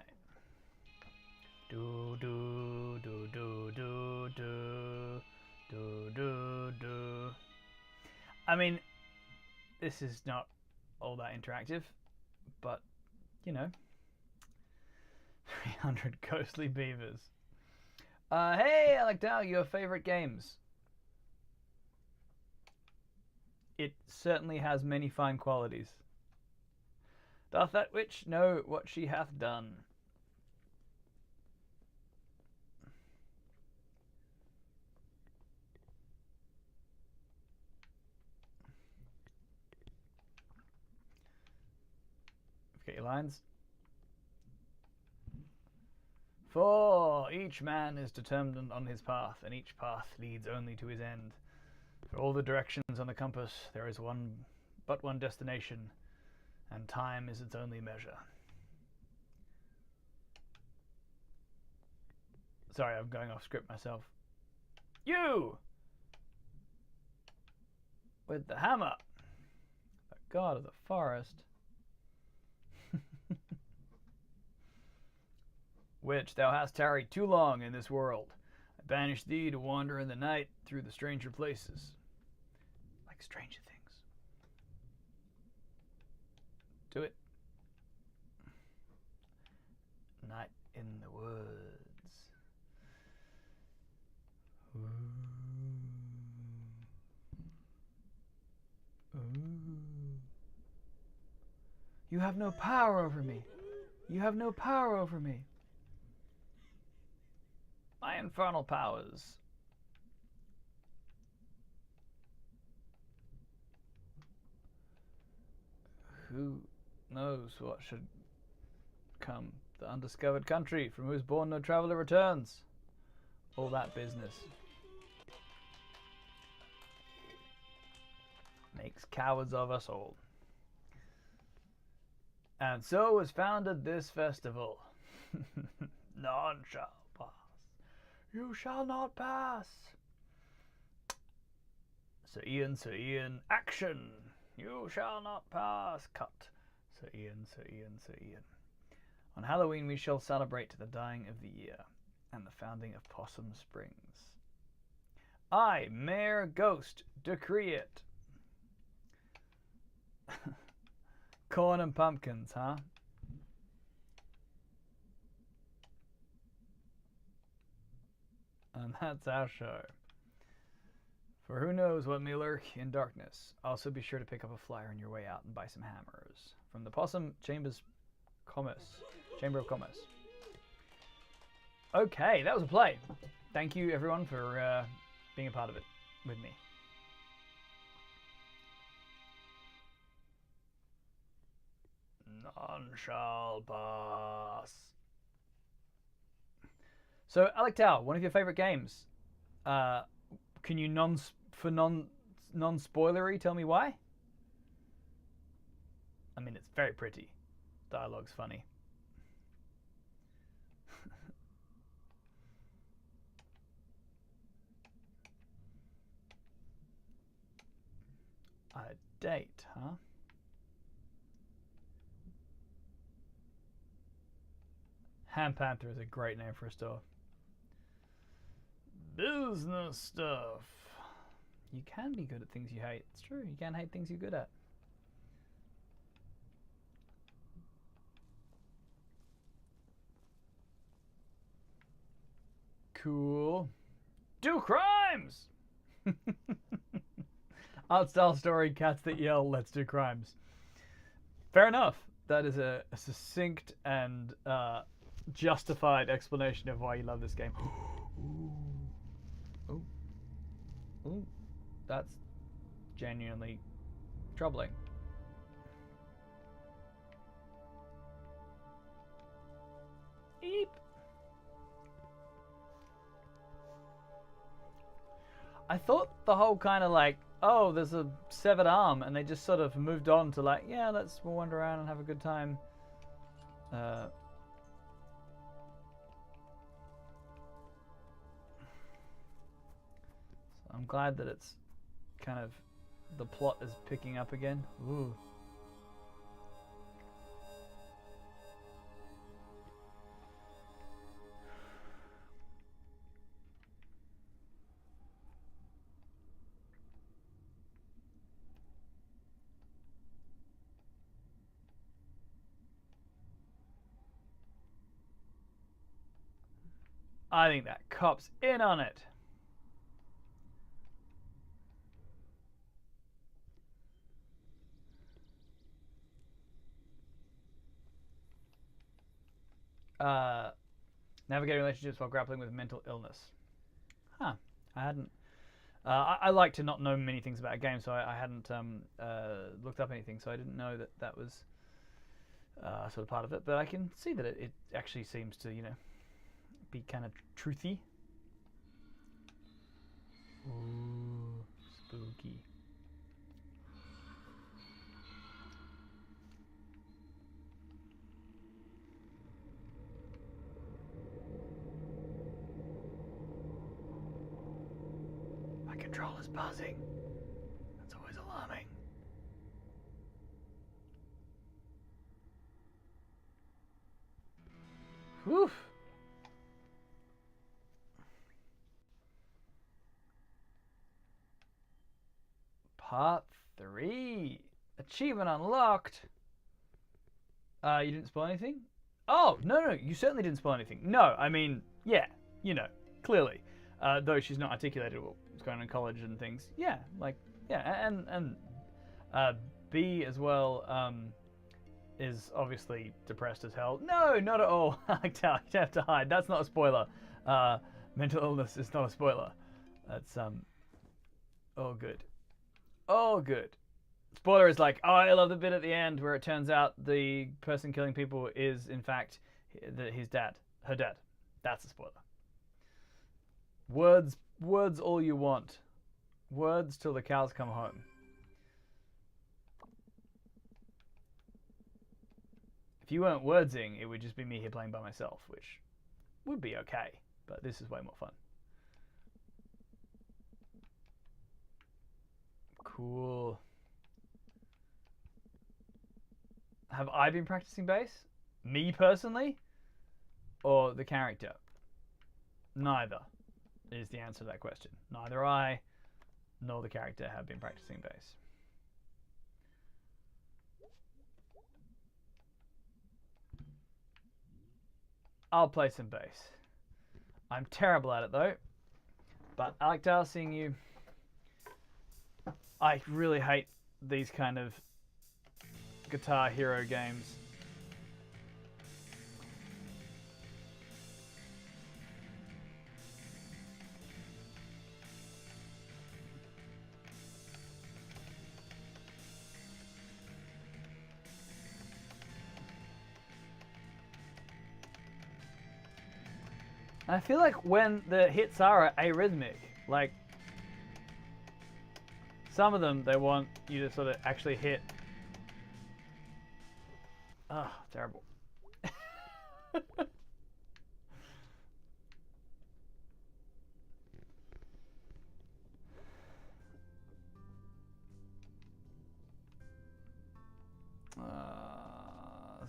Speaker 1: Do do do do do do do do do. I mean, this is not all that interactive, but you know, 300 ghostly beavers. Hey, Alec Dow, your favorite games? It certainly has many fine qualities. Doth that witch know what she hath done? Get your lines. For each man is determined on his path, and each path leads only to his end. For all the directions on the compass, there is but one destination, and time is its only measure. Sorry, I'm going off script myself. You! With the hammer, the god of the forest, which thou hast tarried too long in this world. I banish thee to wander in the night through the stranger places. Like Stranger Things. Do it. Night in the woods. Ooh. Ooh. You have no power over me. You have no power over me. My infernal powers. Who knows what should come The undiscovered country from whose bourne no traveller returns. All that business. Makes cowards of us all. And so was founded this festival. None shall pass. You shall not pass. Sir Ian, action! You shall not pass. Cut. Sir Ian. On Halloween we shall celebrate the dying of the year and the founding of Possum Springs. I, Mayor Ghost, decree it. Corn and pumpkins, huh? And that's our show. For who knows what may lurk in darkness. Also be sure to pick up a flyer on your way out and buy some hammers. From the Possum Chamber of Commerce. Okay, that was a play. Thank you everyone for being a part of it with me. None shall pass. So, Alec Tao, one of your favorite games. Can you non-spoilery tell me why? I mean, it's very pretty. Dialogue's funny. A date, huh? Ham Panther is a great name for a store. Business stuff. You can be good at things you hate. It's true. You can hate things you're good at. Cool. Do crimes! Art style story, cats that yell, let's do crimes. Fair enough. That is a succinct and justified explanation of why you love this game. Ooh. Ooh. That's genuinely troubling. Eep. I thought the whole kind of like, oh, there's a severed arm, and they just sort of moved on to like, yeah, let's wander around and have a good time. So I'm glad that it's kind of, the plot is picking up again. Ooh. I think that cop's in on it. Navigating relationships while grappling with mental illness. Huh. I hadn't. I like to not know many things about a game, so I hadn't looked up anything, so I didn't know that that was sort of part of it. But I can see that it actually seems to, you know, be kind of truthy. Ooh, spooky. My controller's buzzing. That's always alarming. Whew. Part 3. Achievement unlocked. You didn't spoil anything? Oh, no, you certainly didn't spoil anything. No, I mean, yeah, you know, clearly. Though she's not articulated what's going on in college and things. Yeah, like, yeah, and B as well is obviously depressed as hell. No, not at all. You have to hide. That's not a spoiler. Mental illness is not a spoiler. That's, all good. Oh, good. Spoiler is like, oh, I love the bit at the end where it turns out the person killing people is, in fact, his dad, her dad. That's a spoiler. Words all you want. Words till the cows come home. If you weren't wordsing, it would just be me here playing by myself, which would be okay, but this is way more fun. Cool. Have I been practicing bass? Me personally? Or the character? Neither is the answer to that question. Neither I nor the character have been practicing bass. I'll play some bass. I'm terrible at it though, but Alekdar, seeing you, I really hate these kind of Guitar Hero games. I feel like when the hits are arrhythmic, like some of them, they want you to sort of actually hit. Oh, terrible. This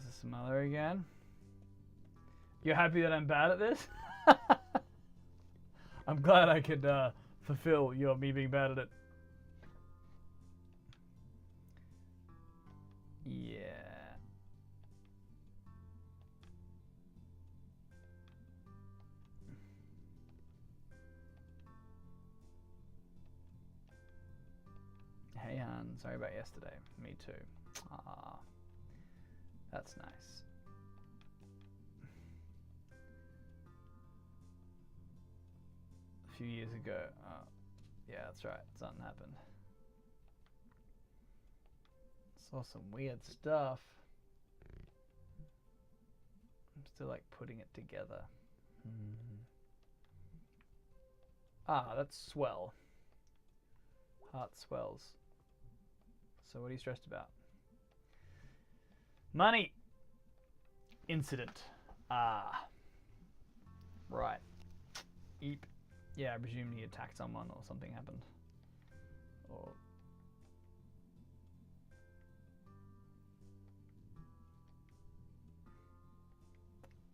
Speaker 1: is some other again. You're happy that I'm bad at this? I'm glad I could fulfill your me being bad at it. Yeah. Hey Han, sorry about yesterday. Me too. Ah, that's nice. A few years ago. Oh, yeah, that's right. Something happened. Saw some weird stuff. I'm still like putting it together. Ah, that's swell. Heart swells. So what are you stressed about? Money. Incident. Ah. Right. Eep. Yeah, I presume he attacked someone or something happened. Or...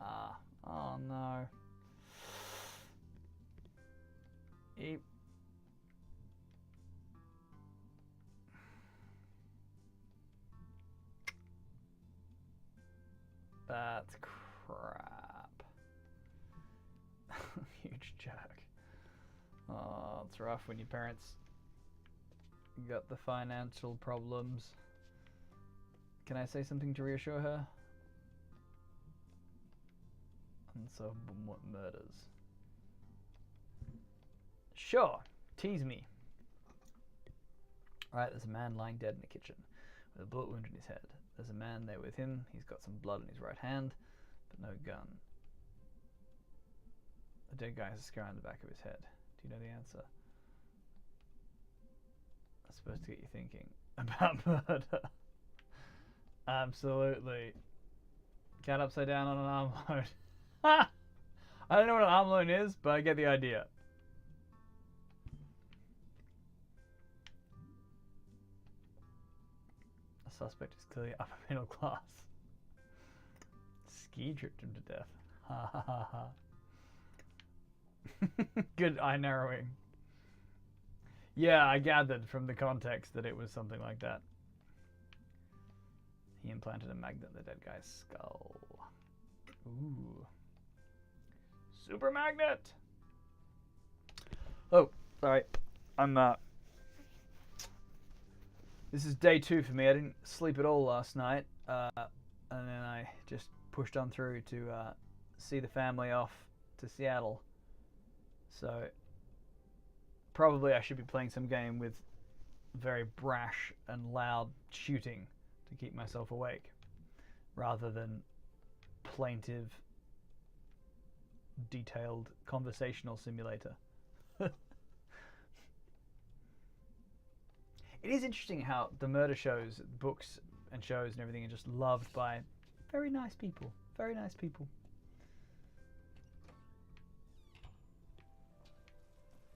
Speaker 1: Ah. Oh no. Eep. That's crap. Huge jerk. Oh, it's rough when your parents got the financial problems. Can I say something to reassure her? Unsolvable murders. Sure, tease me. Alright, there's a man lying dead in the kitchen with a bullet wound in his head. There's a man there with him. He's got some blood in his right hand, but no gun. The dead guy has a scar on the back of his head. Do you know the answer? That's supposed to get you thinking about murder. Absolutely. Cat upside down on an arm loan. I don't know what an arm loan is, but I get the idea. The suspect is clearly upper middle class. Ski tripped him to death. Ha ha ha ha. Good eye narrowing. Yeah, I gathered from the context that it was something like that. He implanted a magnet in the dead guy's skull. Ooh. Super magnet! Oh, sorry. This is day 2 for me. I didn't sleep at all last night. And then I just pushed on through to see the family off to Seattle. So probably I should be playing some game with very brash and loud shooting to keep myself awake, rather than plaintive, detailed conversational simulator. It is interesting how the murder shows, books and shows and everything are just loved by very nice people. Very nice people.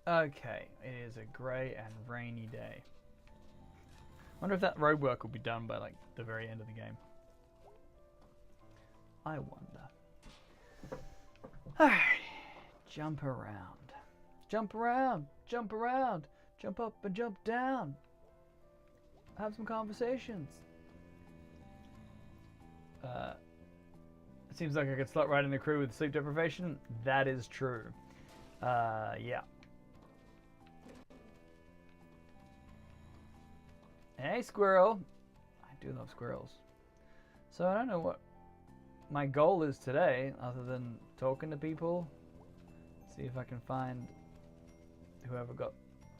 Speaker 1: Okay, it is a grey and rainy day. I wonder if that road work will be done by like the very end of the game. I wonder. Alright, jump around. Jump around, jump around, jump up and jump down. Have some conversations. It seems like I could slot right in the crew with sleep deprivation. That is true. Yeah. Hey, squirrel. I do love squirrels. So I don't know what my goal is today, other than talking to people. See if I can find whoever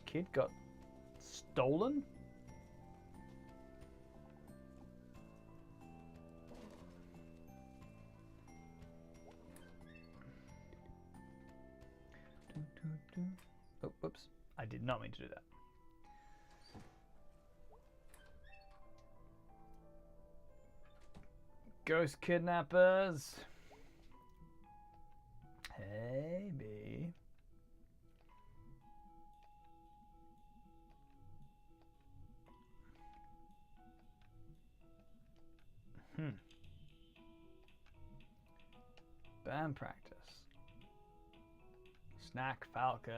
Speaker 1: kid got stolen. Oh, whoops. I did not mean to do that. Ghost kidnappers. Hey, B. Band practice. Snack Falcon.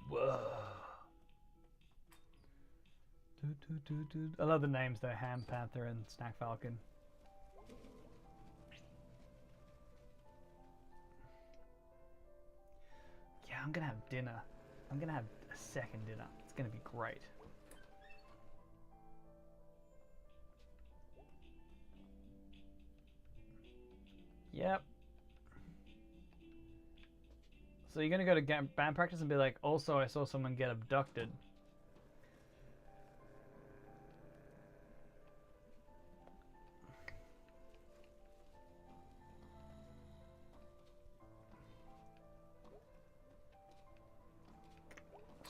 Speaker 1: Whoa. I love the names though, Ham Panther and Snack Falcon. Yeah, I'm gonna have dinner. I'm gonna have a second dinner. It's gonna be great. Yep. So you're gonna go to band practice and be like, also I saw someone get abducted.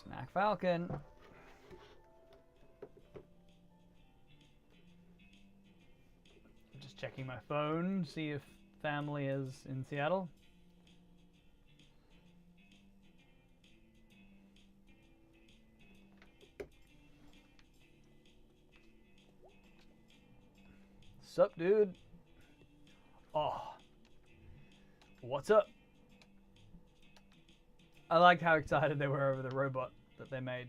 Speaker 1: Snack Falcon. Just checking my phone, see if family is in Seattle. Sup, dude? Oh. What's up? I liked how excited they were over the robot that they made.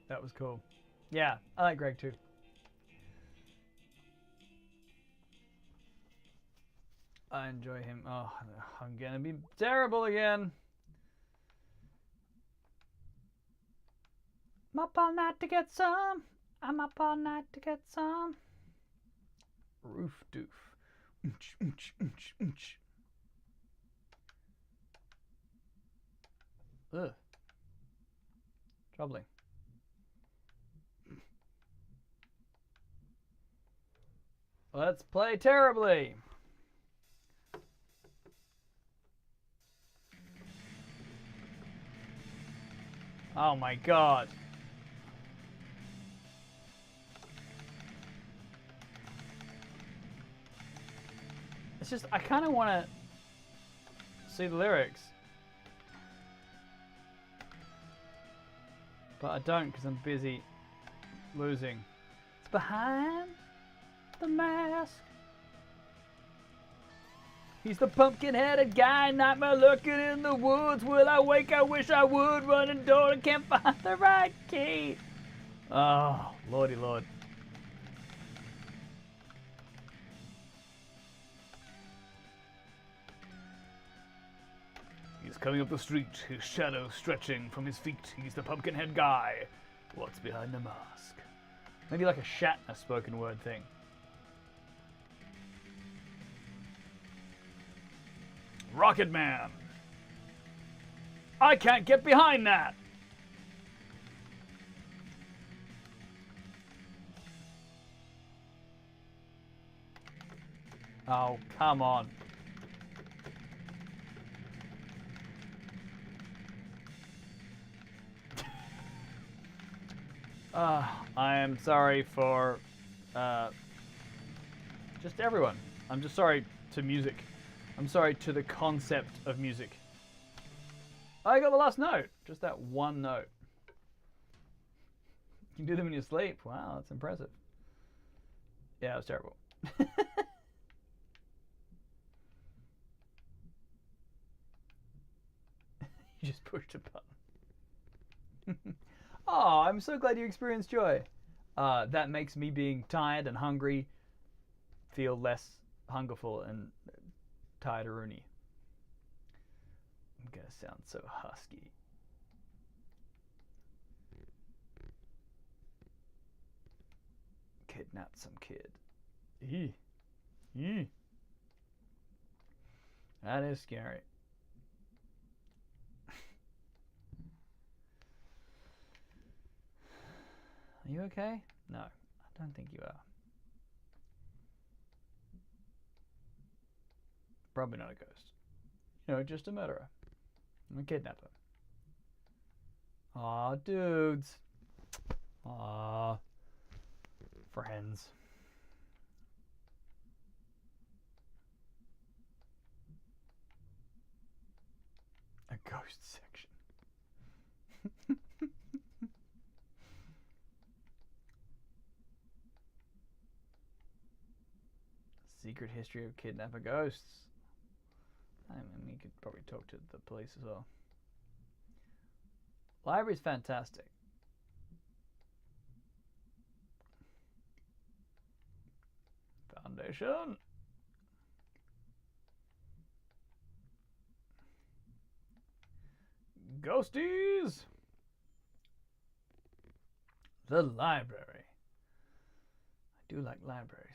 Speaker 1: That was cool. Yeah, I like Greg too. I enjoy him. Oh, I'm gonna be terrible again. I'm up all night to get some. I'm up all night to get some. Roof doof. Oonch, oonch, oonch, oonch. Ugh. Troubling. Let's play terribly. Oh my god. It's just, I kind of want to see the lyrics. But I don't because I'm busy losing. It's behind the mask. He's the pumpkin-headed guy, nightmare lurking in the woods. Will I wake? I wish I would. Running door, I can't find the right key. Oh, lordy lord. He's coming up the street, his shadow stretching from his feet. He's the pumpkin-head guy. What's behind the mask? Maybe like a Shatner spoken word thing. Rocket Man. I can't get behind that. Oh, come on. I am sorry for just everyone. I'm just sorry to music. I'm sorry to the concept of music. I got the last note. Just that one note. You can do them in your sleep. Wow, that's impressive. Yeah, it was terrible. You just pushed a button. Oh, I'm so glad you experienced joy. That makes me being tired and hungry feel less hungerful and tired-roony. I'm gonna sound so husky. Kidnapped some kid. Eee. Eee. That is scary. Are you okay? No, I don't think you are. Probably not a ghost. You know, just a murderer. A kidnapper. Aw, dudes. Aw. Friends. A ghost section. Secret history of kidnapper ghosts. I mean, we could probably talk to the police as well. Library's fantastic. Foundation. Ghosties. The library. I do like libraries.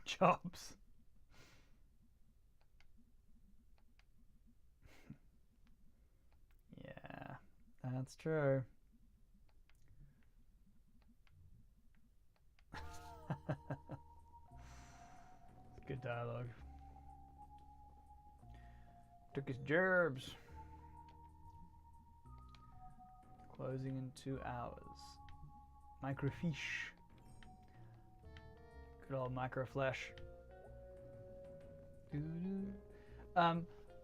Speaker 1: Jobs. Yeah, that's true. Good dialogue. Took his gerbs. Closing in 2 hours. Microfiche. Good old microflash.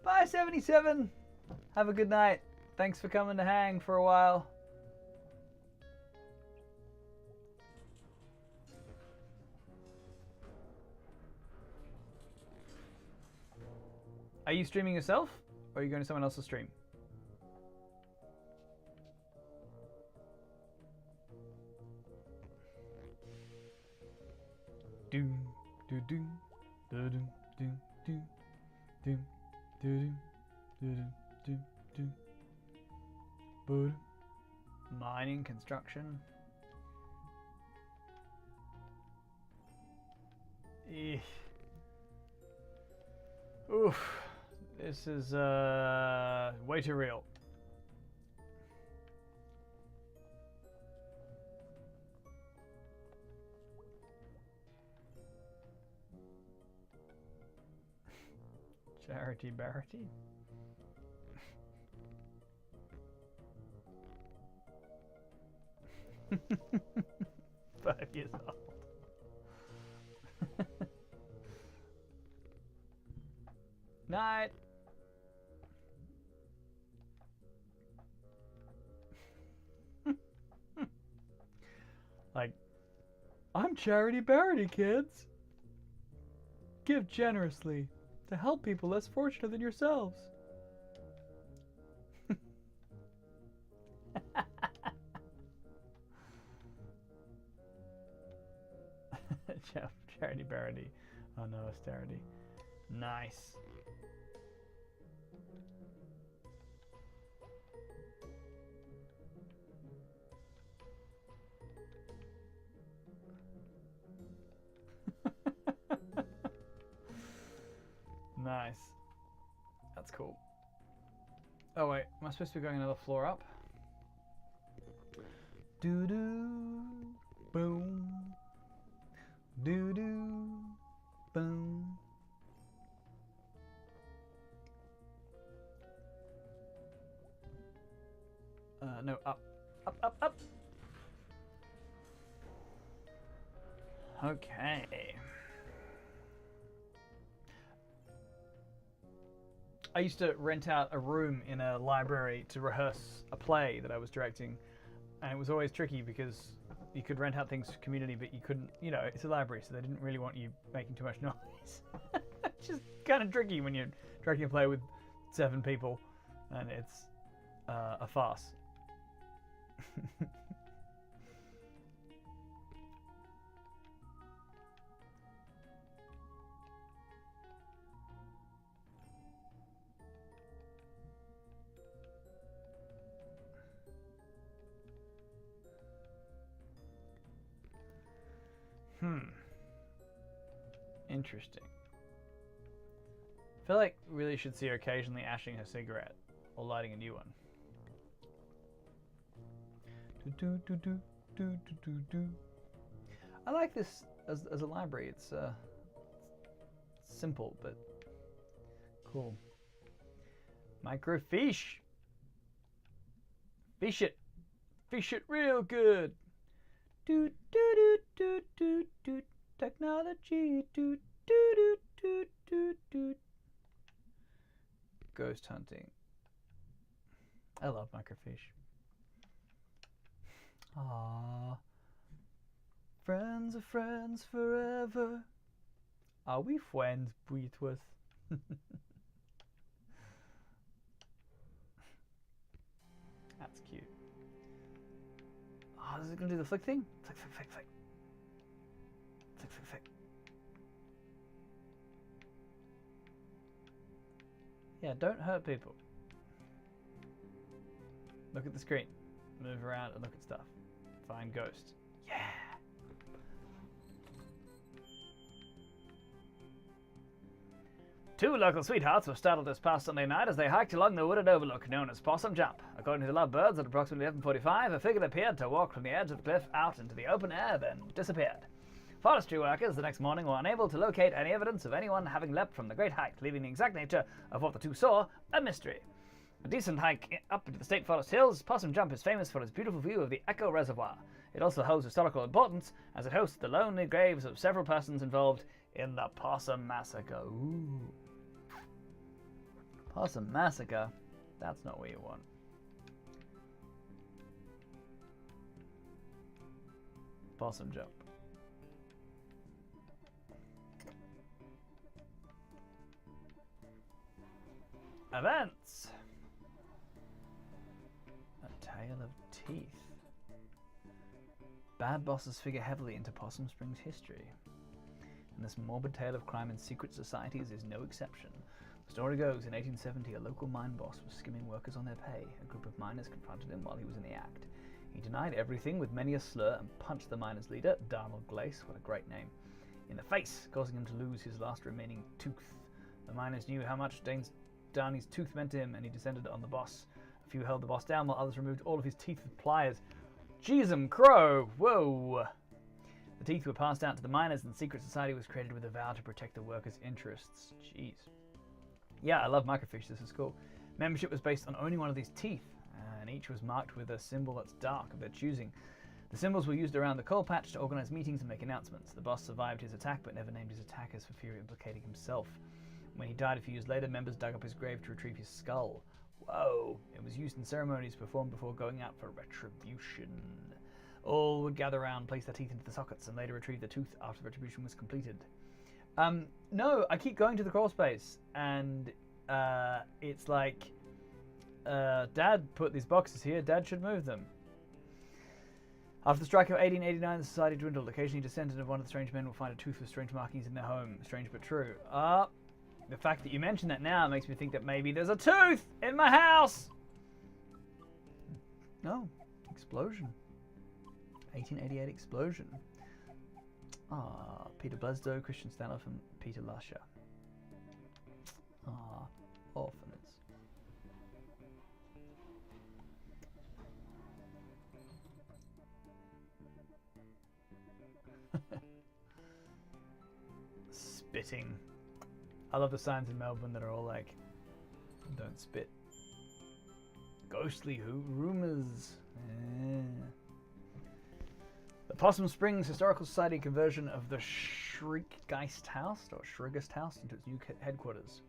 Speaker 1: Bye 77. Have a good night. Thanks for coming to hang for a while. Are you streaming yourself, or are you going to someone else's stream? Doom, doom, doom, doom, doom, doom, doom, doom, doom, doom, doom, doom. Mining, construction. Oof. This is way too real. Charity Barity. 5 years old. Night. Like, I'm Charity Barity, kids. Give generously to help people less fortunate than yourselves. Charity Barity. Oh no, austerity. Nice. Nice. That's cool. Oh wait, am I supposed to be going another floor up? Doo doo, boom. Doo doo, boom. No, up. Up, up, up. Okay. I used to rent out a room in a library to rehearse a play that I was directing, and it was always tricky because you could rent out things for community, but you couldn't, you know, it's a library, so they didn't really want you making too much noise. It's just kind of tricky when you're directing a play with 7 people, and it's a farce. Interesting. I feel like we really should see her occasionally ashing her cigarette or lighting a new one. Do, do, do, do, do, do, do. I like this as a library. It's simple but cool. Microfiche. Fish it. Fish it real good. Do do do do do do. Technology. Do do do do do do. Ghost hunting. I love microfiche. Ah, friends are friends forever. Are we friends, Breathworth? That's cute. Oh, is it gonna do the flick thing? Flick, flick, flick, flick. Flick, flick, flick. Yeah, don't hurt people. Look at the screen. Move around and look at stuff. Find ghosts. Yeah! Two local sweethearts were startled this past Sunday night as they hiked along the wooded overlook known as Possum Jump. According to the lovebirds, at approximately 11:45, a figure appeared to walk from the edge of the cliff out into the open air, then disappeared. Forestry workers the next morning were unable to locate any evidence of anyone having leapt from the great height, leaving the exact nature of what the two saw a mystery. A decent hike up into the State Forest Hills, Possum Jump is famous for its beautiful view of the Echo Reservoir. It also holds historical importance as it hosts the lonely graves of several persons involved in the Possum Massacre. Ooh. Possum Massacre? That's not what you want. Possum Jump. Events! A Tale of Teeth. Bad bosses figure heavily into Possum Springs history. And this morbid tale of crime and secret societies is no exception. The story goes, in 1870, a local mine boss was skimming workers on their pay. A group of miners confronted him while he was in the act. He denied everything with many a slur and punched the miners' leader, Donald Glace, what a great name, in the face, causing him to lose his last remaining tooth. The miners knew how much Danny's tooth meant to him, and he descended on the boss. A few held the boss down, while others removed all of his teeth with pliers. Jeezum crow! Whoa! The teeth were passed out to the miners, and the secret society was created with a vow to protect the workers' interests. Jeez. Yeah, I love microfiche. This is cool. Membership was based on owning one of these teeth, and each was marked with a symbol that's dark of their choosing. The symbols were used around the coal patch to organize meetings and make announcements. The boss survived his attack, but never named his attackers for fear of implicating himself. When he died a few years later, members dug up his grave to retrieve his skull. Whoa! It was used in ceremonies performed before going out for retribution. All would gather around, place their teeth into the sockets, and later retrieve the tooth after the retribution was completed. No, I keep going to the crawl space, and it's like, Dad put these boxes here, Dad should move them. After the strike of 1889, the society dwindled. Occasionally, a descendant of one of the strange men will find a tooth with strange markings in their home. Strange but true. The fact that you mention that now makes me think that maybe there's a tooth in my house! No. Explosion. 1888 explosion. Peter Blasdo, Christian Stanoff, and Peter Lasher. Orphanage. Spitting. I love the signs in Melbourne that are all like, don't spit. Ghostly rumors. Yeah. The Possum Springs Historical Society conversion of the Schrieggeist House, or Schrieggeist House, into its new headquarters.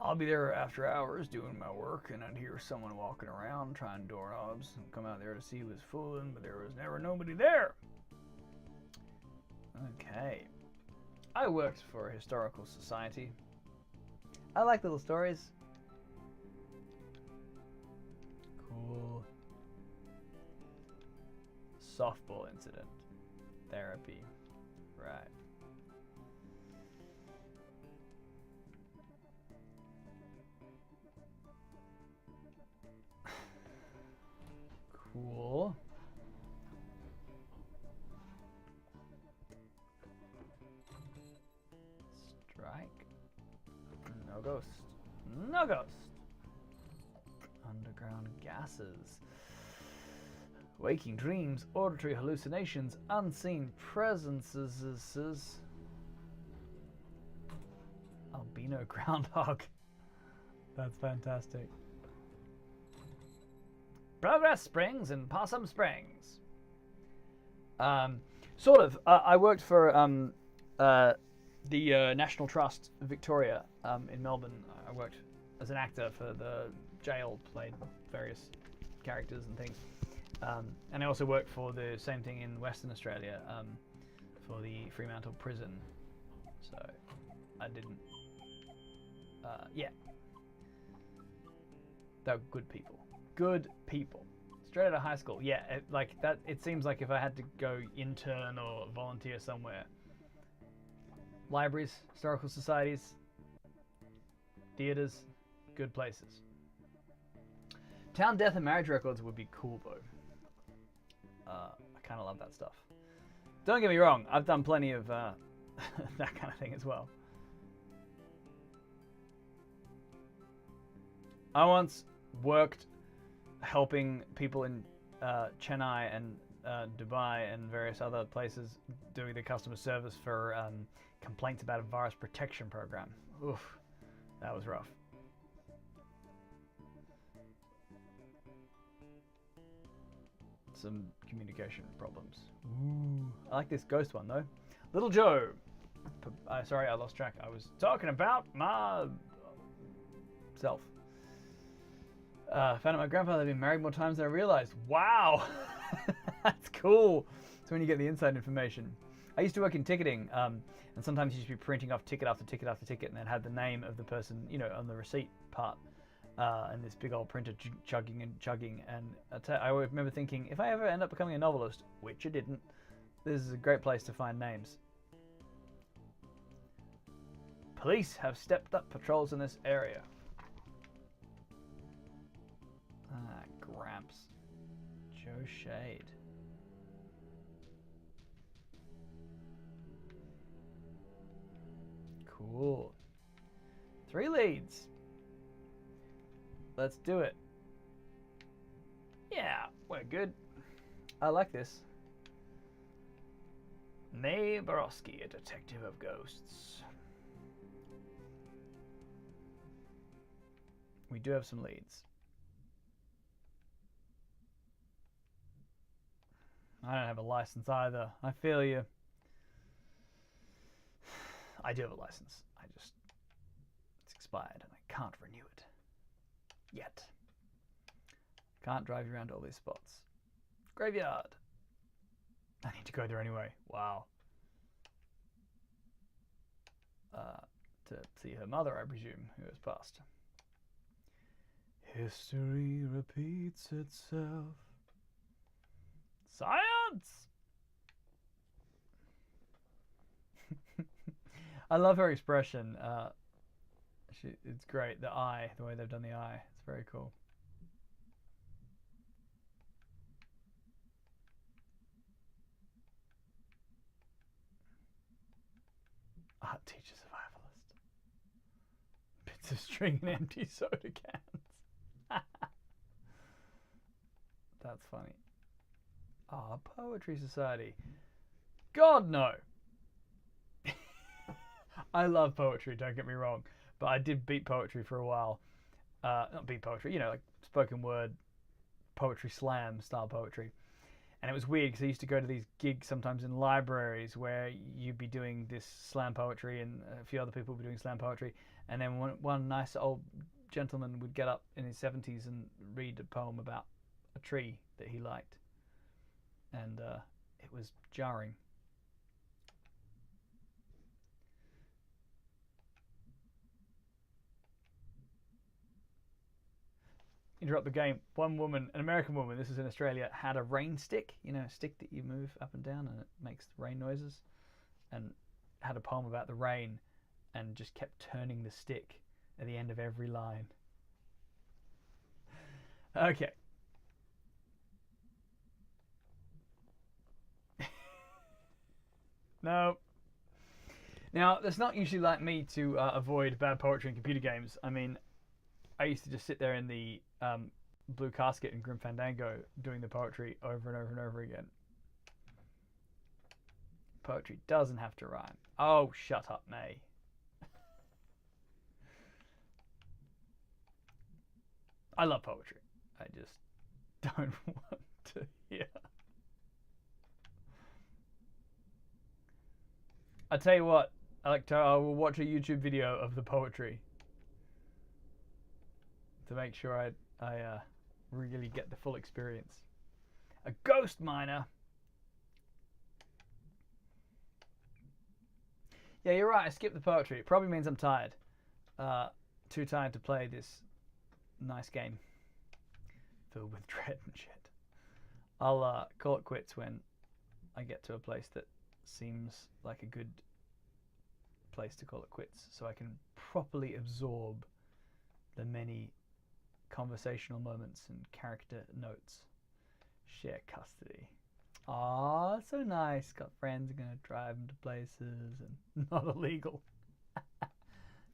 Speaker 1: I'll be there after hours doing my work, and I'd hear someone walking around trying doorknobs and come out there to see who was fooling, but there was never nobody there. Okay. I worked for a historical society. I like little stories. Cool. Softball incident. Therapy. Right. Cool. Strike. No ghost. No ghost. Underground gases. Waking dreams, auditory hallucinations, unseen presences. Albino groundhog. That's fantastic. Progress Springs and Possum Springs. Sort of. I worked for the National Trust Victoria in Melbourne. I worked as an actor for the jail, played various characters and things. And I also worked for the same thing in Western Australia for the Fremantle Prison. So I didn't. Yeah. They're good people. Good people. Straight out of high school. Yeah, like that. It seems like if I had to go intern or volunteer somewhere. Libraries, historical societies, theaters, good places. Town death and marriage records would be cool though. I kind of love that stuff. Don't get me wrong, I've done plenty of that kind of thing as well. I once worked helping people in Chennai and Dubai and various other places doing the customer service for complaints about a virus protection program. Oof, that was rough. Some communication problems. Ooh, I like this ghost one though. Little Joe. Sorry, I lost track. I was talking about myself. Found out my grandfather had been married more times than I realized. Wow, that's cool. So when you get the inside information. I used to work in ticketing, and sometimes you used to be printing off ticket after ticket after ticket, and then had the name of the person, you know, on the receipt part. And this big old printer chugging and chugging, and I remember thinking, if I ever end up becoming a novelist, which I didn't, this is a great place to find names. Police have stepped up patrols in this area. Gramps. Joe Shade. Cool. 3 leads. Let's do it. Yeah, we're good. I like this. Mae Borowski, a detective of ghosts. We do have some leads. I don't have a license either. I feel you. I do have a license. It's expired and I can't renew it. Yet. Can't drive you around all these spots. Graveyard. I need to go there anyway. Wow. To see her mother, I presume, who has passed. History repeats itself. Science! I love her expression. It's great. The eye, the way they've done the eye. It's very cool. Art teacher survivalist. Bits of string and empty soda cans. That's funny. Ah, Poetry Society. God, no. I love poetry, don't get me wrong. But I did beat poetry for a while. Not beat poetry, you know, like spoken word, poetry slam style poetry. And it was weird because I used to go to these gigs sometimes in libraries where you'd be doing this slam poetry and a few other people would be doing slam poetry. And then one nice old gentleman would get up in his 70s and read a poem about a tree that he liked. And it was jarring. Interrupt the game. One woman, an American woman, this is in Australia, had a rain stick, you know, a stick that you move up and down and it makes rain noises, and had a poem about the rain and just kept turning the stick at the end of every line. Okay. No. Now, that's not usually like me to avoid bad poetry in computer games. I mean, I used to just sit there in the Blue Casket in Grim Fandango doing the poetry over and over and over again. Poetry doesn't have to rhyme. Oh, shut up, May. I love poetry. I just don't want to hear. I tell you what, I will watch a YouTube video of the poetry to make sure I really get the full experience. A ghost miner. Yeah, you're right. I skipped the poetry. It probably means I'm tired. Too tired to play this nice game filled with dread and shit. I'll call it quits when I get to a place that seems like a good place to call it quits, so I can properly absorb the many conversational moments and character notes. Share custody. Ah, so nice. Got friends who are gonna drive them to places and not illegal.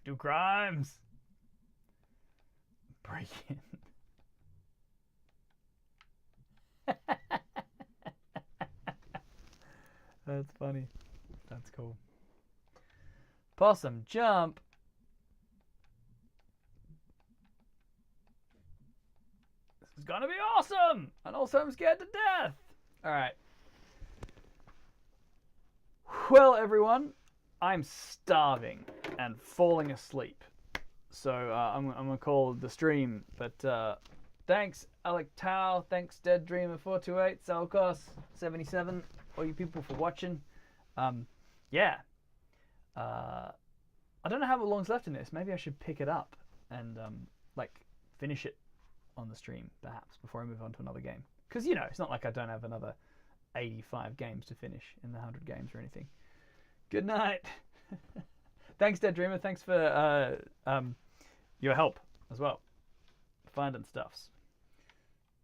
Speaker 1: Do crimes. Break in. That's funny. That's cool. Possum jump. This is gonna be awesome! And also I'm scared to death! Alright. Well, everyone, I'm starving and falling asleep. So I'm gonna call the stream. But thanks, Alec Tao. Thanks, Dead Dreamer 428, Salcos 77, all you people for watching. Yeah. I don't know how long's left in this. Maybe I should pick it up and like finish it on the stream, perhaps, before I move on to another game. Because, you know, it's not like I don't have another 85 games to finish in the 100 games or anything. Good night. Thanks, Dead Dreamer. Thanks for your help as well. Finding stuffs.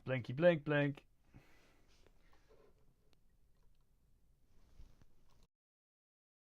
Speaker 1: Blinky blink blink.